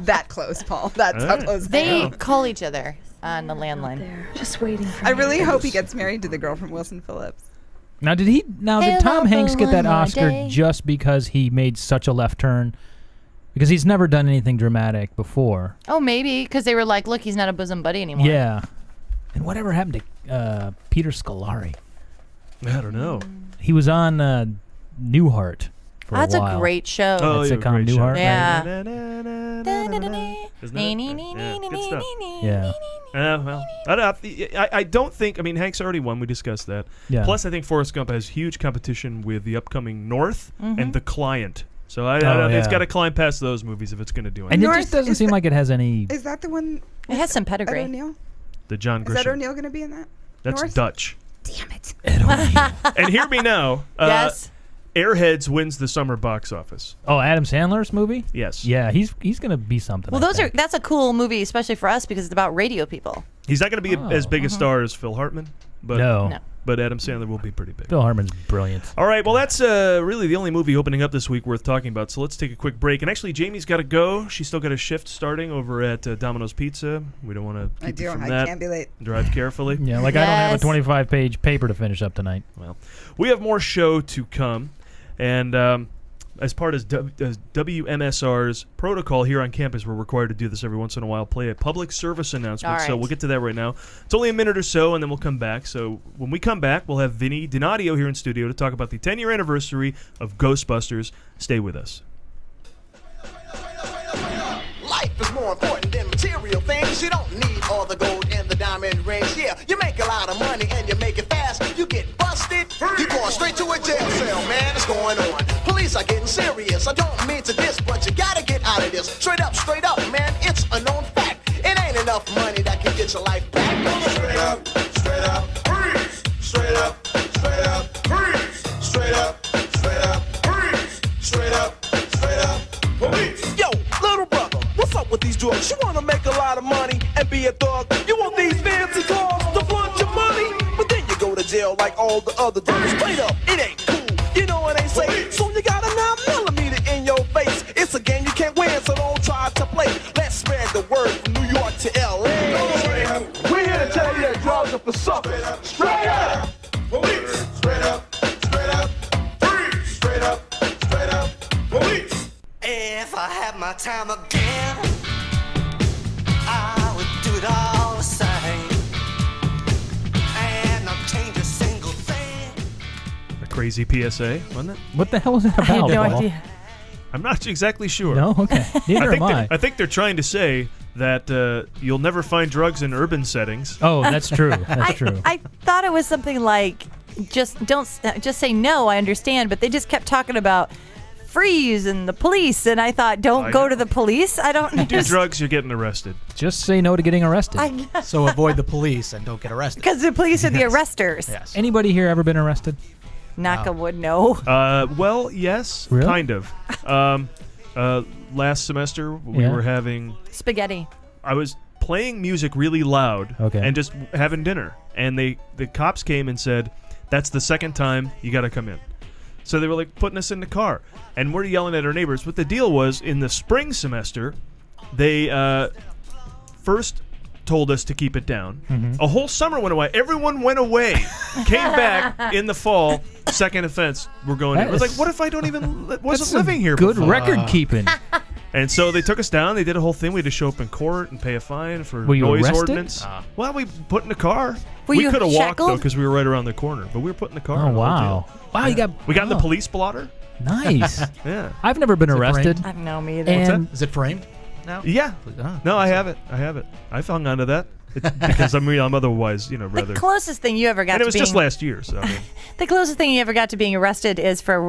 E: That close, Paul. That's how close
A: They
E: I am.
A: call each other on the landline.
H: Just waiting for
E: I really hope he gets married to the girl from Wilson Phillips.
D: Now, did Tom Hanks get that Oscar just because he made such a left turn? Because he's never done anything dramatic before.
A: Oh, maybe because they were like, "Look, he's not a bosom buddy anymore."
D: Yeah. And whatever happened to Peter Scolari?
C: I don't know.
D: He was on Newhart for
A: That's
D: a while.
A: a great show.
C: Oh,
D: That
C: yeah,
D: sitcom
C: great show.
D: Newhart.
A: Yeah.
C: Isn't it? Yeah, good stuff.
D: Yeah.
C: Well, I don't think. I mean, Hanks already won. We discussed that.
D: Yeah.
C: Plus, I think Forrest Gump has huge competition with the upcoming North and The Client. So it's
D: yeah.
C: got to climb past those movies if it's going to do
D: And
C: anything.
D: it
E: North,
D: just doesn't
E: is
D: seem
E: that-
D: like it has any...
E: Is that the one?
A: It has some
E: Ed
A: pedigree.
E: O'Neill?
C: The John
E: Is Ed
C: Grisham.
E: O'Neill going to be in that?
C: That's
E: North?
C: Dutch.
E: Damn it.
C: And hear me now.
A: Yes.
C: Airheads wins the summer box office.
D: Oh, Adam Sandler's movie?
C: Yes.
D: Yeah, he's going to be something.
A: Well,
D: I think.
A: that's a cool movie, especially for us because it's about radio people.
C: He's not going to be as big a star as Phil Hartman, but
D: No.
C: but Adam Sandler will be pretty big.
D: Phil Hartman's brilliant.
C: All right, well, that's really the only movie opening up this week worth talking about, so let's take a quick break. And actually, Jaimie's got to go. She's still got a shift starting over at Domino's Pizza. We don't want to keep you from
E: I
C: that.
E: can't be late.
C: Drive carefully.
D: Yeah, like I don't have
A: Yes.
D: a 25-page paper to finish up tonight.
C: Well, we have more show to come. And as part of WMSR's protocol here on campus, we're required to do this every once in a while, play a public service announcement.
A: All right.
C: So we'll get to that right now. It's only a minute or so, and then we'll come back. So when we come back, we'll have Vinnie Donadio here in studio to talk about the 10-year anniversary of Ghostbusters. Stay with us.
K: Life is more important than material things. You don't need all the gold and the diamond rings. Yeah, you make a lot of money and you make it fast. You get busted, you're going straight to a jail cell, man. It's going on. Police are getting serious. I don't mean to diss, but you gotta get out of this. Straight up, man. It's a known fact. It ain't enough money that can get your life back. Straight up, freeze. Straight up, freeze. Straight up, freeze. Straight up, police. Yo, little brother, what's up with these drugs? You wanna make a lot of money and be a thug? You want these fancy cars to flaunt your money? But then you go to jail like all the other drugs. Straight up, it ain't cool. You know it ain't safe. So you got a 9mm in your face. It's a game you can't win, so don't try to play. Let's spread the word from New York to LA. We're here to tell you that drugs are for suckers. Straight up, police. Straight up, freeze. Straight up, police. If I had my time again, I would do it all the same, and I'll change a single thing.
C: A crazy PSA, wasn't it?
D: What the hell is that about?
A: I had no
D: Paul?
A: idea.
C: I'm not exactly sure.
D: No? Okay. Neither am I.
C: I think they're trying to say that you'll never find drugs in urban settings.
D: Oh, that's true. That's true.
A: I thought it was something like just say no. I understand, but they just kept talking about freeze and the police, and I thought, don't go to the police. I don't know.
C: Do drugs, you're getting arrested.
D: Just say no to getting arrested.
L: So avoid the police and don't get arrested.
A: Because the police are the arresters.
L: Yes.
D: Anybody here ever been arrested?
A: Knock on wood, no.
C: Well, yes,
D: Really?
C: kind of. Last semester, we were having
A: spaghetti.
C: I was playing music really loud and just having dinner, and the cops came and said, "That's the second time, you got to come in." So they were like putting us in the car, and we're yelling at our neighbors. What the deal was, in the spring semester, they first told us to keep it down. A whole summer went away. Everyone went away. Came back in the fall. Second offense, we're going in. I was like, what if I wasn't living here
D: Good
C: before?
D: record keeping.
C: And so they took us down. They did a whole thing. We had to show up in court and pay a fine for
D: Were you
C: noise
D: arrested?
C: ordinance. Well, we put in the car.
A: Were
C: we
A: you
C: could have walked, though,
A: shackled?
C: because we were right around the corner. But we were put in the car.
D: Oh,
C: and the whole
D: wow.
C: deal.
D: Wow, you got...
C: We got in the police blotter.
D: Nice.
C: Yeah.
D: I've never been
L: Is it
D: arrested.
L: framed?
A: I don't know me either.
D: And
L: Is it framed now?
C: Yeah.
L: Oh,
C: No, I have it. I've hung on to that. Because I'm otherwise, rather...
A: The closest thing you ever got
C: And
A: to
C: it was
A: being...
C: just last year, so... I mean.
A: The closest thing you ever got to being arrested is for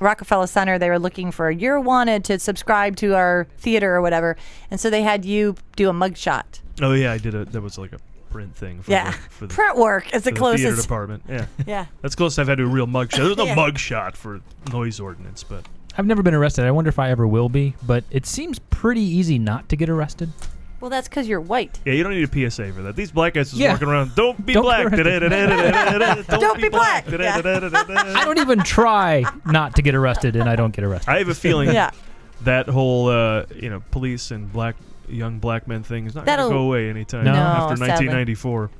A: Rockefeller Center. They were looking for, you're wanted to subscribe to our theater or whatever. And so they had you do a mugshot.
C: Oh, yeah, I did that was like a print thing. For the
A: Print work is the
C: theater
A: closest.
C: department. Yeah.
A: Yeah.
C: That's close I've had to a real mugshot. There's no
A: Yeah.
C: mugshot for noise ordinance, but...
D: I've never been arrested. I wonder if I ever will be, but it seems pretty easy not to get arrested.
A: Well, that's because you're white.
C: Yeah, you don't need a PSA for that. These black guys just
D: Yeah.
C: walking around, don't be
D: Don't
C: black.
D: get arrested.
C: Don't
A: be black.
D: I don't even try not to get arrested, and I don't get arrested.
C: I have a feeling
A: Yeah.
C: that whole police and young black men thing is not going to
A: That'll-
C: go away anytime
D: No.
C: after
A: sadly.
C: 1994.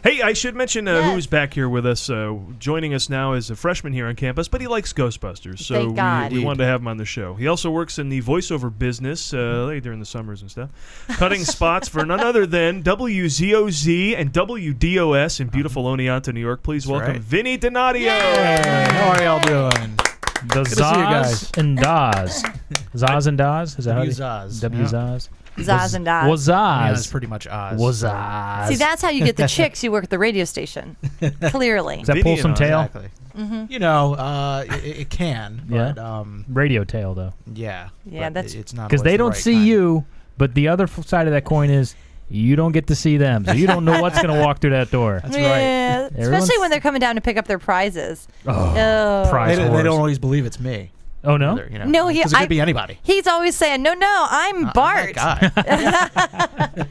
C: Hey, I should mention who's back here with us. Joining us now is a freshman here on campus, but he likes Ghostbusters, so
A: Thank God.
C: we wanted to have him on the show. He also works in the voiceover business like during the summers and stuff, cutting spots for none other than WZOZ and WDOS in beautiful Oneonta, New York. Please welcome
L: right.
C: Vinnie Donadio.
L: Hey, how are y'all doing?
D: The
L: to see you guys.
D: Zaz and Daz. Zaz and Daz? Is that how
L: Zaz.
D: W Zaz?
A: Zaz and Daz.
D: Was
L: Yeah, that's
D: Zaz.
L: pretty much Oz.
D: Was Zaz.
A: See, that's how you get the chicks you work at the radio station. Clearly.
D: Does that
C: Vinny
D: pull
C: and
D: some
C: Oz.
D: tail?
L: Exactly. You know, it can,
D: Yeah.
L: but
D: Radio tail, though.
L: yeah.
A: Yeah,
L: but
A: that's-
L: it's not
D: Because
L: always
D: they
L: the
D: don't
L: right
D: see
L: kind.
D: you, but the other side of that coin is you don't get to see them. So you don't know what's going to walk through that door.
L: That's right.
A: Yeah, especially
D: Everyone's-
A: when they're coming down to pick up their prizes.
D: Oh, prize
L: They
D: whores.
L: don't always believe it's me.
D: Oh, no?
L: Either, you know?
A: No,
L: because it could be anybody.
A: He's always saying, "No, I'm Bart."
L: That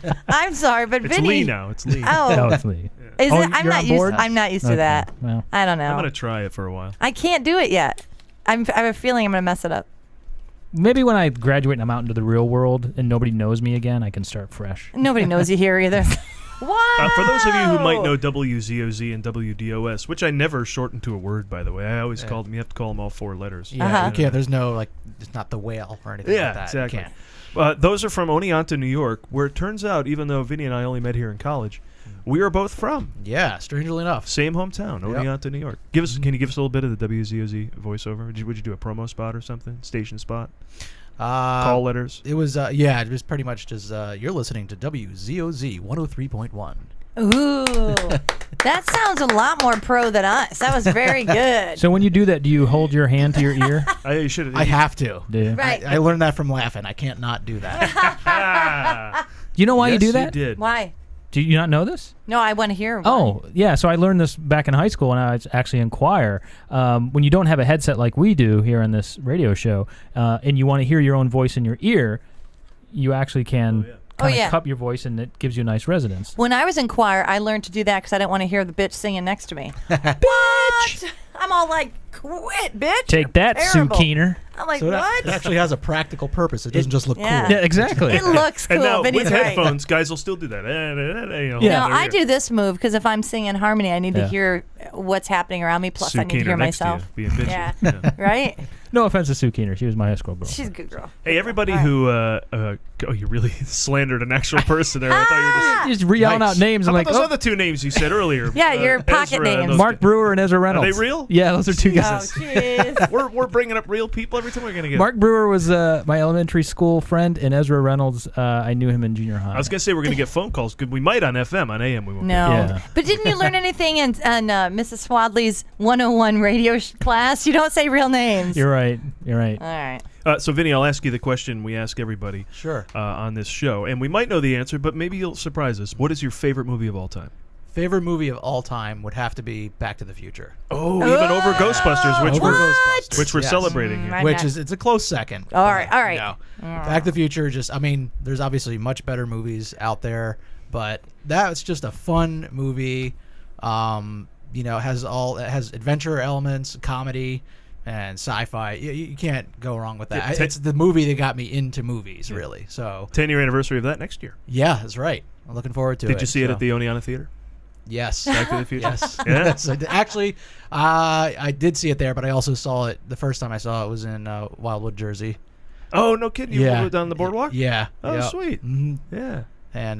L: guy.
A: I'm sorry, but
C: It's
A: Vinny.
C: Lee now. It's Lee.
A: Oh,
D: No, it's Lee.
A: is
D: Oh,
A: it? I'm
D: you're
A: not
D: on
A: used.
D: board?
A: I'm not used to
D: Okay,
A: that.
D: well.
A: I don't know.
C: I'm going to try it for a while.
A: I can't do it yet. I have a feeling I'm gonna mess it up.
D: Maybe when I graduate and I'm out into the real world and nobody knows me again, I can start fresh.
A: Nobody knows you here either. Wow.
C: For those of you who might know WZOZ and WDOS, which I never shortened to a word, by the way, I always called them. You have to call them all 4 letters.
L: Yeah, you can't. There's no it's not the whale or anything like that.
C: Exactly.
L: You can't.
C: Those are from Oneonta, New York, where it turns out, even though Vinny and I only met here in college, we are both from.
L: Yeah, strangely enough.
C: Same hometown, Oneonta, New York. Can you give us a little bit of the WZOZ voiceover? Would you do a promo spot or something? Station spot? Call letters?
L: It was, it was pretty much just, you're listening to WZOZ 103.1.
A: Ooh, that sounds a lot more pro than us. That was very good.
D: So when you do that, do you hold your hand to your ear?
L: I have to.
D: Do you?
A: Right.
L: I learned that from laughing. I can't not do that.
D: Do you know why you
C: Yes,
D: do that?
C: You did.
A: Why?
D: Do you not know this?
A: No, I want to hear. Why.
D: Oh, yeah. So I learned this back in high school when I was actually in choir. When you don't have a headset like we do here on this radio show, and you want to hear your own voice in your ear, you actually can kind of cup your voice, and it gives you a nice resonance.
A: When I was in choir, I learned to do that because I didn't want to hear the bitch singing next to me. Bitch! I'm all like, quit, bitch.
D: Take that, Sue
A: terrible.
D: Keener.
A: I'm like,
L: So
A: what?
L: It actually has a practical purpose. It doesn't just look
A: yeah.
L: cool.
D: Yeah, exactly.
A: It looks cool.
C: And now,
A: Vinny's
C: with
A: right.
C: headphones, guys will still do that.
A: No, I do this move because if I'm singing harmony, I need to hear what's happening around me. Plus,
C: Sue
A: I need to
C: Keener
A: hear
C: next to you,
A: myself.
C: being bitchy.
A: Yeah. Right?
D: No offense to Sue Keener. She was my high school girl.
A: She's a good girl.
C: Hey, everybody who, you really slandered an actual person there. I thought you were
D: Just yelling out names.
C: How
D: I'm
C: about
D: like,
C: those other 2 names you said earlier?
A: Yeah, your pocket
C: Ezra,
A: names.
C: those
D: Mark
C: two.
D: Brewer and Ezra Reynolds.
C: Are they real?
D: Yeah, those are 2 guys.
A: Oh, jeez.
C: We're bringing up real people every time we're going to get.
D: Mark Brewer was my elementary school friend, and Ezra Reynolds, I knew him in junior high.
C: I was going to say we're going to get phone calls. We might on FM. On AM we won't.
A: No.
D: Yeah.
A: But didn't you learn anything in Mrs. Swadley's 101 radio class? You don't say real names.
D: You're right. You're right.
A: All right.
C: So, Vinny, I'll ask you the question we ask everybody on this show. And we might know the answer, but maybe you'll surprise us. What is your favorite movie of all time?
L: Favorite movie of all time would have to be Back to the Future.
C: Oh, even over Ghostbusters, which we're
L: Yes.
C: celebrating here.
L: Which is it's a close second.
A: All right. All right.
L: No. Back to the Future, there's obviously much better movies out there, but that's just a fun movie. It has adventure elements, comedy, and sci-fi. You can't go wrong with that.
C: Yeah,
L: it's the movie that got me into movies, really. So
C: 10-year anniversary of that next year.
L: yeah, that's right. I'm looking forward to it.
C: Did you see it at the Oneonta Theater?
L: Yes.
C: Back to the Future?
L: Yes.
C: Yeah?
L: Yes, I did. Actually, I did see it there, but I also saw it the first time I saw it was in Wildwood, Jersey.
C: Oh, no kidding. You
L: Yeah.
C: moved down the boardwalk?
L: Yeah.
C: Oh,
L: Yep.
C: sweet.
L: Mhm.
C: Yeah.
L: And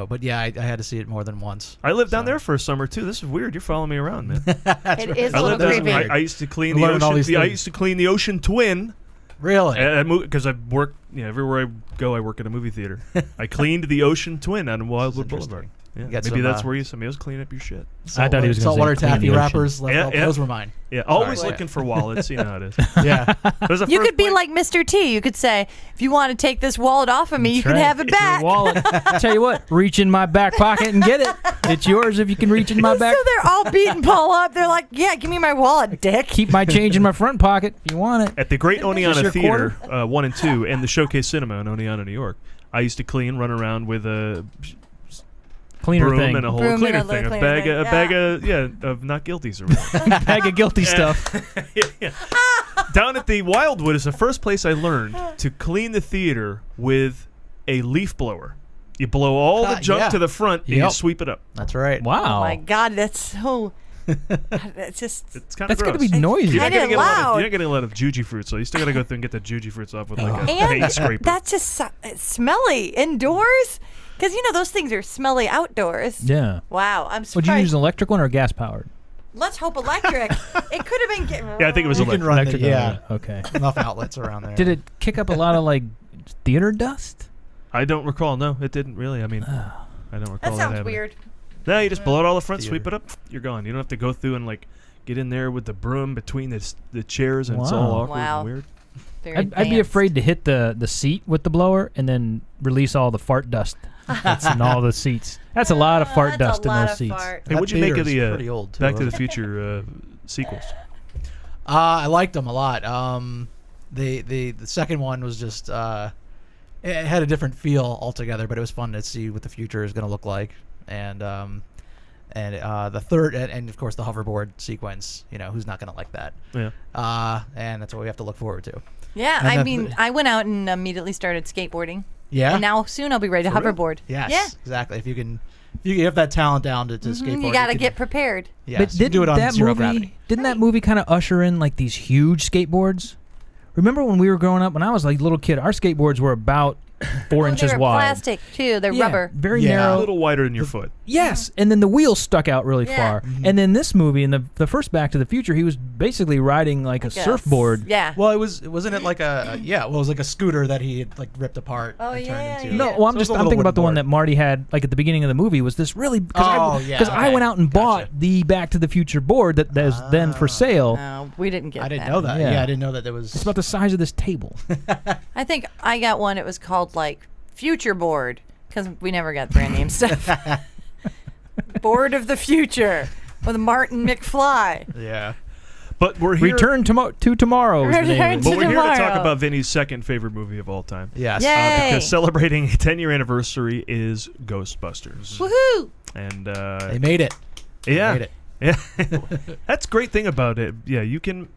L: but yeah, I had to see it more than once.
C: I lived down there for a summer too. This is weird. You're following me around, man.
A: It is
C: I
A: a little
C: lived down.
A: creepy.
C: I used to clean
L: Learning all these
C: I
L: things.
C: used to clean the Ocean Twin.
L: Really?
C: And I moved because I work. Everywhere I go, I work at a movie theater. I cleaned the Ocean Twin on Wildwood Boulevard. Yeah.
L: You got
C: Maybe
L: some,
C: that's where somebody was cleaning up your shit.
D: I thought he was going to say
L: saltwater
D: clean
L: taffy
D: the ocean.
L: wrappers.
C: Yeah, yeah.
L: Those were mine.
C: Yeah, always
L: Sorry.
C: looking for wallets. You know how it is.
L: Yeah.
C: There's a
A: You
C: first
A: could be
C: place-
A: like Mr. T. You could say, if you want to take this wallet off of me, you can have it back.
D: Your wallet. Tell you what, reach in my back pocket and get it. It's yours if you can reach in my back.
A: So they're all beating Paul up. They're like, yeah, give me my wallet, dick.
D: Keep my change in my front pocket if you want it.
C: At the Great
D: Is this
C: Oneonta
D: your
C: Theater, 1 and 2, and the Showcase Cinema in Oneonta, New York, I used to run around with a
D: Cleaner
C: broom
D: thing.
C: and a whole
A: Broom
C: cleaner
A: and a
C: thing,
A: little cleaner thing,
C: a bag of not guilties or whatever.
D: Bag of guilty stuff.
C: Yeah. Down at the Wildwood is the first place I learned to clean the theater with a leaf blower. You blow all the junk
L: yeah.
C: to the front and you sweep it up.
L: That's right.
D: Wow.
A: Oh, my God. That's so... It's just...
C: It's kind of
D: That's
C: gross.
D: going to be noisy.
C: You're not
A: Kinda
C: getting a lot of,
A: loud.
C: you're not getting a lot of juji fruit, so you still got to go through and get the juji fruits off with like a
A: And
C: paint scraper.
A: that's just it's smelly indoors. Because, those things are smelly outdoors.
D: Yeah.
A: Wow. I'm surprised.
D: Would you use an electric one or gas powered?
A: Let's hope electric. It could have been...
C: Yeah, I think it was
L: You can
C: electric.
L: run
D: Electric
L: the, yeah.
D: Okay.
L: Enough outlets around there.
D: Did it kick up a lot of theater dust?
C: I don't recall. No, it didn't really. I mean, I don't recall
A: That sounds
C: happening.
A: weird.
C: No, you just blow it all the front,
L: Theater.
C: sweep it up, you're gone. You don't have to go through and get in there with the broom between the chairs, and it's all
D: Wow.
C: awkward
A: Wow.
C: and weird.
A: Very
D: I'd be
A: advanced.
D: afraid to hit the seat with the blower and then release all the fart dust that's in all the seats. That's a lot of fart
A: That's a
D: dust in
A: lot
D: those
A: of
D: seats.
A: fart.
C: Hey,
L: That
C: what'd you make of
L: theater's
C: the
L: pretty old, too,
C: Back to the
L: isn't it?
C: Future sequels?
L: I liked them a lot. The second one was just it had a different feel altogether, but it was fun to see what the future is going to look like. And the third, and of course the hoverboard sequence. Who's not going to like that?
C: Yeah.
L: And that's what we have to look forward to.
A: Yeah,
L: And
A: I
L: then
A: mean, I went out and immediately started skateboarding.
L: Yeah.
A: And now soon I'll be ready to
C: For real?
A: hoverboard.
L: Yes.
A: Yeah.
L: Exactly. If you can You have that talent down to skateboard.
A: You got to
L: can-
A: get prepared.
L: Yes,
D: But
L: you can do it on
D: that
L: zero
D: movie,
L: gravity.
D: Didn't that movie kind of usher in like these huge skateboards? Remember when we were growing up? When I was like a little kid, our skateboards were about 4 inches
A: They're
D: wide.
A: plastic too. They're
D: Yeah,
A: rubber.
D: very
C: A
D: narrow.
C: little wider than your foot.
D: Yes, and then the wheels stuck out really
A: Yeah.
D: far. And then this movie, in the first Back to the Future, he was basically riding like a
A: Yes.
D: surfboard.
A: Yeah.
L: Well, wasn't it like a it was like a scooter that he had like ripped apart
A: Oh,
L: and
A: yeah,
L: turned into.
D: No,
A: yeah.
D: well, I'm
L: So it was a
D: I'm
L: little
D: thinking about
L: wooden
D: the one
L: board.
D: that Marty had like at the beginning of the movie. Was this really?
L: Oh, yeah,
D: I
L: okay.
D: went out and bought the Back to the Future board that is then for sale.
A: No, we didn't get
L: I didn't
A: that.
L: know that.
D: Yeah.
L: Yeah, I didn't know that there was.
D: It's about the size of this table.
A: I think I got one. It was called like Future Board because we never got brand name stuff. Board of the Future with Martin McFly.
L: Yeah.
C: But we're here.
D: Return to tomorrow. Is the name
A: Return
D: of
A: to
D: it.
C: But we're here to talk
A: tomorrow.
C: about Vinny's second favorite movie of all time.
L: Yes.
A: Yay!
C: Because celebrating a 10-year anniversary is Ghostbusters.
A: Woohoo!
C: And
L: They made it.
C: yeah,
L: made it.
C: yeah, that's a great thing about it. Yeah, you can.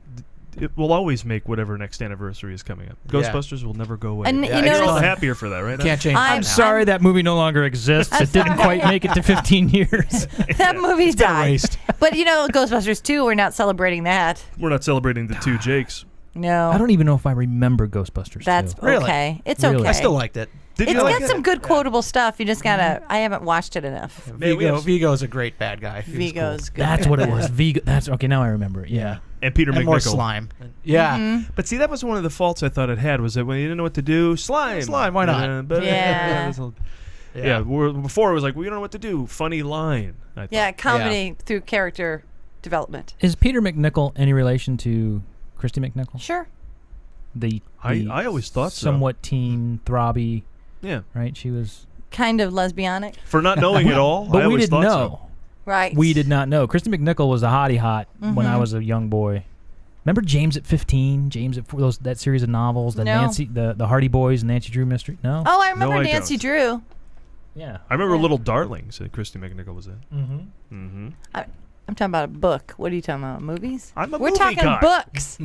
C: It will always make whatever next anniversary is coming up.
L: Yeah.
C: Ghostbusters will never go away.
A: And
L: Yeah,
A: you
C: You're
A: notice
C: all happier for that, right?
L: Can't change.
A: I'm
L: that now.
D: Sorry that movie no longer exists. It didn't quite make it to 15 years.
A: that movie died.
L: erased.
A: But you know, Ghostbusters 2, we're not celebrating that.
C: We're not celebrating the two Jakes.
A: No.
D: I don't even know if I remember Ghostbusters.
A: That's
D: 2.
L: Really?
A: okay. It's
D: Really?
A: okay.
L: I still liked it.
C: Did
A: It's
C: you like
A: got
C: it?
A: some good quotable stuff. You just gotta. I haven't watched it enough.
C: Man, we have-
L: Vigo's a great bad guy. He was
A: Vigo's
L: cool.
A: good.
D: That's what it was. Vigo. That's okay. Now I remember it. Yeah.
C: And Peter
L: And more
C: McNichol.
L: slime. Yeah.
A: Mm-hmm.
C: But see, that was one of the faults I thought it had, was that when you didn't know what to do, slime.
L: Slime, why not?
A: Yeah.
C: Yeah. Before it was like, we don't know what to do. Funny line. I thought.
A: Yeah, comedy through character development.
D: Is Peter McNichol any relation to Christy McNichol?
A: Sure.
D: The
C: I always thought so.
D: somewhat teen, throbby,
C: Yeah.
D: right? She was.
A: Kind of lesbianic.
C: For not knowing it all,
D: But
C: I
D: we
C: always
D: didn't
C: thought
D: know.
C: so.
A: Right.
D: We did not know. Christy McNichol was a hottie hot when I was a young boy. Remember James at 15? James at that series of novels, the
A: No.
D: Nancy, the Hardy Boys, Nancy Drew mystery. No.
A: Oh, I remember
C: I
A: Nancy
C: don't.
A: Drew.
D: Yeah.
C: I remember Little Darlings that Christy McNichol was in.
D: Mm-hmm.
C: Mm-hmm.
A: I'm talking about a book. What are you talking about? Movies?
C: I'm a
A: We're
C: movie
A: talking
C: guy.
A: books.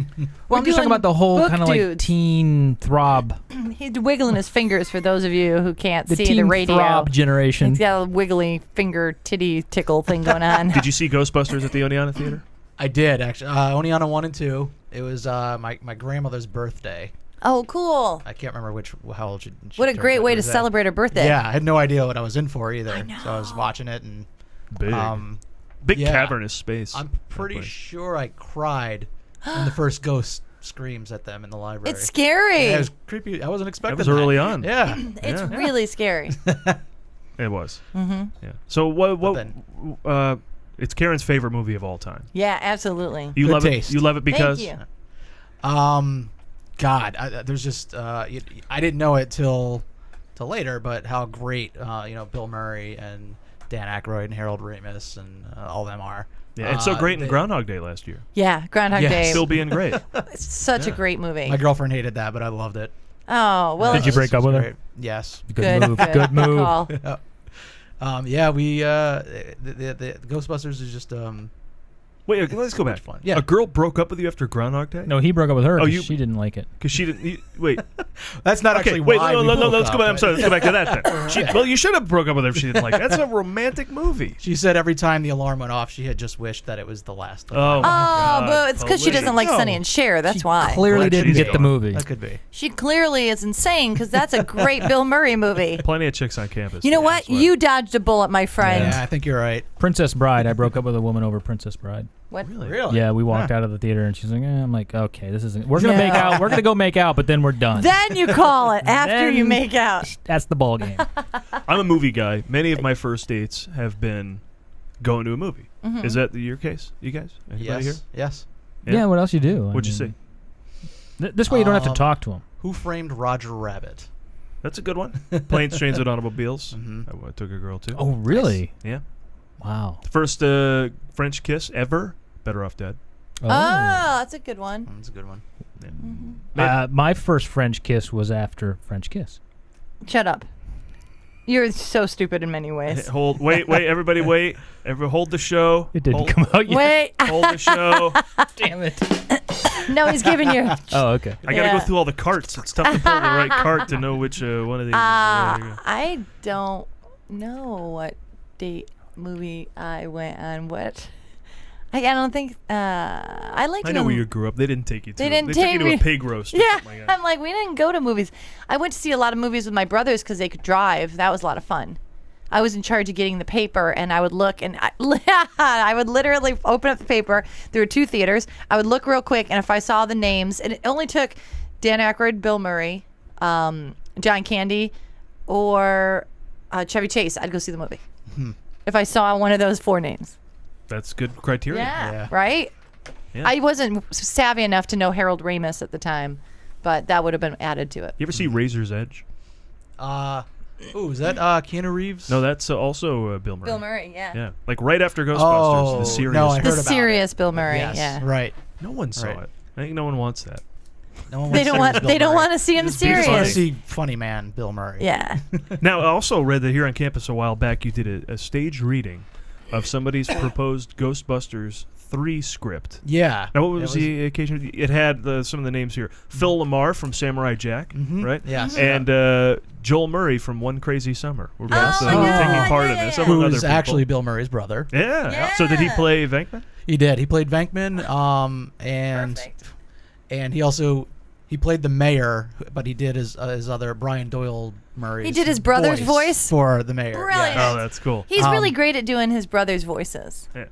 D: Well, I'm just talking about the whole kind of like teen throb,
A: He's wiggling his fingers for those of you who can't
D: the
A: see
D: teen
A: the radio.
D: throb generation.
A: He's got a wiggly finger titty tickle thing going on.
C: Did you see Ghostbusters at the Oneonta Theater?
L: I did, actually. Oneonta 1 and 2. It was my grandmother's birthday.
A: Oh, cool.
L: I can't remember how old she
A: What a
L: turned,
A: great
L: but
A: way
L: it
A: to
L: was that.
A: celebrate her birthday.
L: Yeah, I had no idea what I was in for either. So I was watching it and
C: Big. Big
L: yeah.
C: cavernous space.
L: I'm pretty
C: place.
L: sure I cried when the first ghost screams at them in the library.
A: It's scary.
L: Yeah, it was creepy. I wasn't expecting
C: That was early
L: that.
C: on.
L: Yeah.
A: It's
C: Yeah.
A: really scary.
C: It was.
A: Mm-hmm.
C: Yeah. So what?
L: then-
C: It's Karen's favorite movie of all time.
A: Yeah, absolutely.
C: You
L: Good
C: love
L: taste.
C: it. You love it because.
A: Thank you.
L: God, there's just I didn't know it till later, but how great Bill Murray and Dan Aykroyd and Harold Ramis and all them are.
C: Yeah, it's so great in Groundhog Day last year.
A: Yeah, Groundhog
L: Yes.
A: Day.
C: Still being great.
A: It's such a great movie.
L: My girlfriend hated that, but I loved it.
A: Oh, well.
D: Did you break up with her?
L: Great. Yes.
D: Good move. Good move.
A: call.
L: Yeah, we the Ghostbusters is just
C: Wait, let's go back.
L: fun. Yeah.
C: A girl broke up with you after Groundhog Day?
D: No, he broke up with her.
C: Oh,
D: 'cause
C: you-
D: she didn't like it.
C: Because she didn't. Wait.
L: That's not
C: Okay,
L: actually
C: wait.
L: why
C: No,
L: we
C: no, no,
L: broke
C: let's go
L: up,
C: back. I'm
L: but-
C: sorry. Let's go back to that then. Well, you should have broke up with her if she didn't like it. That's a romantic movie.
L: She said every time the alarm went off, she had just wished that it was the last.
C: Oh, my God.
A: but it's because she doesn't like
C: No.
A: Sonny and Cher. That's
D: She
A: why.
D: Clearly
C: Glad
D: didn't
C: she's
D: get the
C: gone.
D: movie.
L: That could be.
A: She clearly is insane because that's a great Bill Murray movie.
C: Plenty of chicks on campus.
A: You know
C: Yeah,
A: what?
C: that's why.
A: You dodged a bullet, my friend.
L: Yeah, I think you're right.
D: Princess Bride. I broke up with a woman over Princess Bride.
A: What?
L: Really?
D: Yeah, we walked out of the theater and she's like, I'm like, okay, this isn't. We're gonna make out. We're gonna go make out, but then we're done.
A: Then you call it after you
D: Then-
A: make out.
D: That's the ball game.
C: I'm a movie guy. Many of my first dates have been going to a movie.
A: Mm-hmm.
C: Is that your case? You guys? Anybody
L: Yes. Yes.
C: here?
D: Yeah. What else you do?
C: What'd you say?
D: This way you don't have to talk to him.
L: Who Framed Roger Rabbit?
C: That's a good one. Planes, Trains, and Automobiles.
L: Mhm.
C: I took a girl too.
D: Oh, really?
C: Yeah.
D: Wow.
C: First French kiss ever. Better Off Dead.
A: Oh, that's a good one.
L: That's a good one.
D: My first French kiss was after French Kiss.
A: Shut up. You're so stupid in many ways.
C: Wait, everybody wait. Hold the show.
D: It didn't
C: hold,
D: come out yet.
A: Wait.
C: Hold the show.
D: Damn it.
A: No, he's giving you.
D: Oh, okay.
C: I gotta
A: Yeah.
C: go through all the carts. It's tough to pull the right cart to know which one of these.
A: I don't know what date movie I went on. What? I don't think I liked.
C: I know where you grew up. They didn't take you to.
A: They didn't
C: they
A: take
C: took you to a pig roast. Or
A: Yeah,
C: something like that.
A: I'm like, we didn't go to movies. I went to see a lot of movies with my brothers because they could drive. That was a lot of fun. I was in charge of getting the paper, and I would look, and I would literally open up the paper. There were 2 theaters. I would look real quick, and if I saw the names, and it only took Dan Aykroyd, Bill Murray, John Candy, or Chevy Chase, I'd go see the movie. If I saw one of those 4 names.
C: That's good criteria.
A: Yeah. Right?
C: Yeah.
A: I wasn't savvy enough to know Harold Ramis at the time, but that would have been added to it.
C: You ever see Razor's Edge?
L: Is that Keanu Reeves?
C: No, that's also Bill Murray.
A: Bill Murray, yeah.
C: Yeah, like right after Ghostbusters, the serious.
L: No, I heard
A: The
L: about
A: serious
L: it.
A: Bill Murray,
L: Yes,
A: yeah.
L: right.
C: No one saw it. I think no one wants that.
L: No one
A: They don't want. They don't want to see him
L: Just want to
A: serious.
L: see funny man Bill Murray.
A: Yeah.
C: Now, I also read that here on campus a while back, you did a stage reading of somebody's proposed Ghostbusters 3 script.
L: Yeah.
C: Now, what was the occasion? It had some of the names here. Phil Lamar from Samurai Jack, right?
L: Yes.
C: And Joel Murray from One Crazy Summer. We're both taking part in this. among other
L: Who's
C: people.
L: actually Bill Murray's brother.
C: Yeah. So did he play Venkman?
L: He did. He played Venkman, and he played the mayor, but he did his other Brian Doyle Murray.
A: He did his brother's voice
L: for the mayor.
A: Brilliant.
L: Yes.
C: Oh, that's cool.
A: He's really great at doing his brother's voices.
C: Yeah.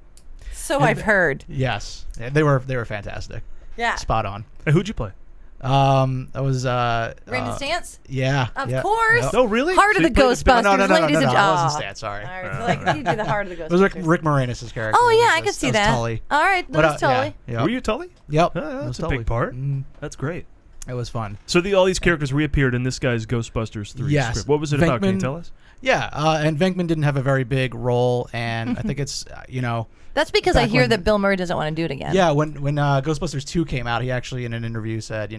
A: So I've heard.
L: Yes, they were fantastic.
A: Yeah.
L: Spot on.
C: And who'd you play?
L: I was
A: Brandon Stantz?
L: Yeah.
A: Of
L: yeah,
A: course.
L: Yep.
C: Oh, really?
A: Heart of the Ghostbusters,
L: No,
A: ladies and
L: it
A: gentlemen.
L: wasn't Stantz. Sorry.
A: All right, so like you do the Heart of the
L: It was
A: Ghostbusters.
L: Rick Moranis' character.
A: Oh yeah, I
L: That
A: could see
L: was
A: that.
L: Tully.
A: All right, that was Tully.
L: Yeah.
C: Were you Tully?
L: Yep.
C: That's a
L: Tully.
C: big part. That's great.
L: It was fun.
C: So all these characters reappeared in this guy's Ghostbusters 3
L: Yes.
C: script. What was it about? Can you tell us?
L: Yeah, and Venkman didn't have a very big role, and I think it's
A: That's because I
L: back
A: hear
L: when-
A: that Bill Murray doesn't want to do it again.
L: Yeah, when Ghostbusters 2 came out, he actually in an interview said, he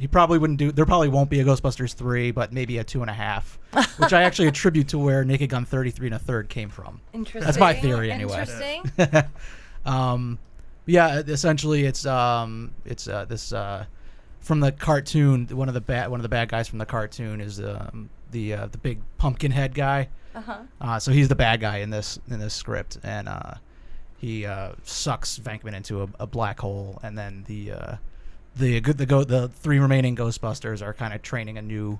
L: probably wouldn't do. There probably won't be a Ghostbusters 3, but maybe a 2.5, which I actually attribute to where Naked Gun 33 1/3 came from.
A: Interesting.
L: That's my theory anyway.
A: Interesting.
L: Yeah, essentially it's this from the cartoon. One of the bad guys from the cartoon is the big pumpkin head guy. So he's the bad guy in this script, and he sucks Venkman into a black hole, and then the 3 remaining Ghostbusters are kind of training a new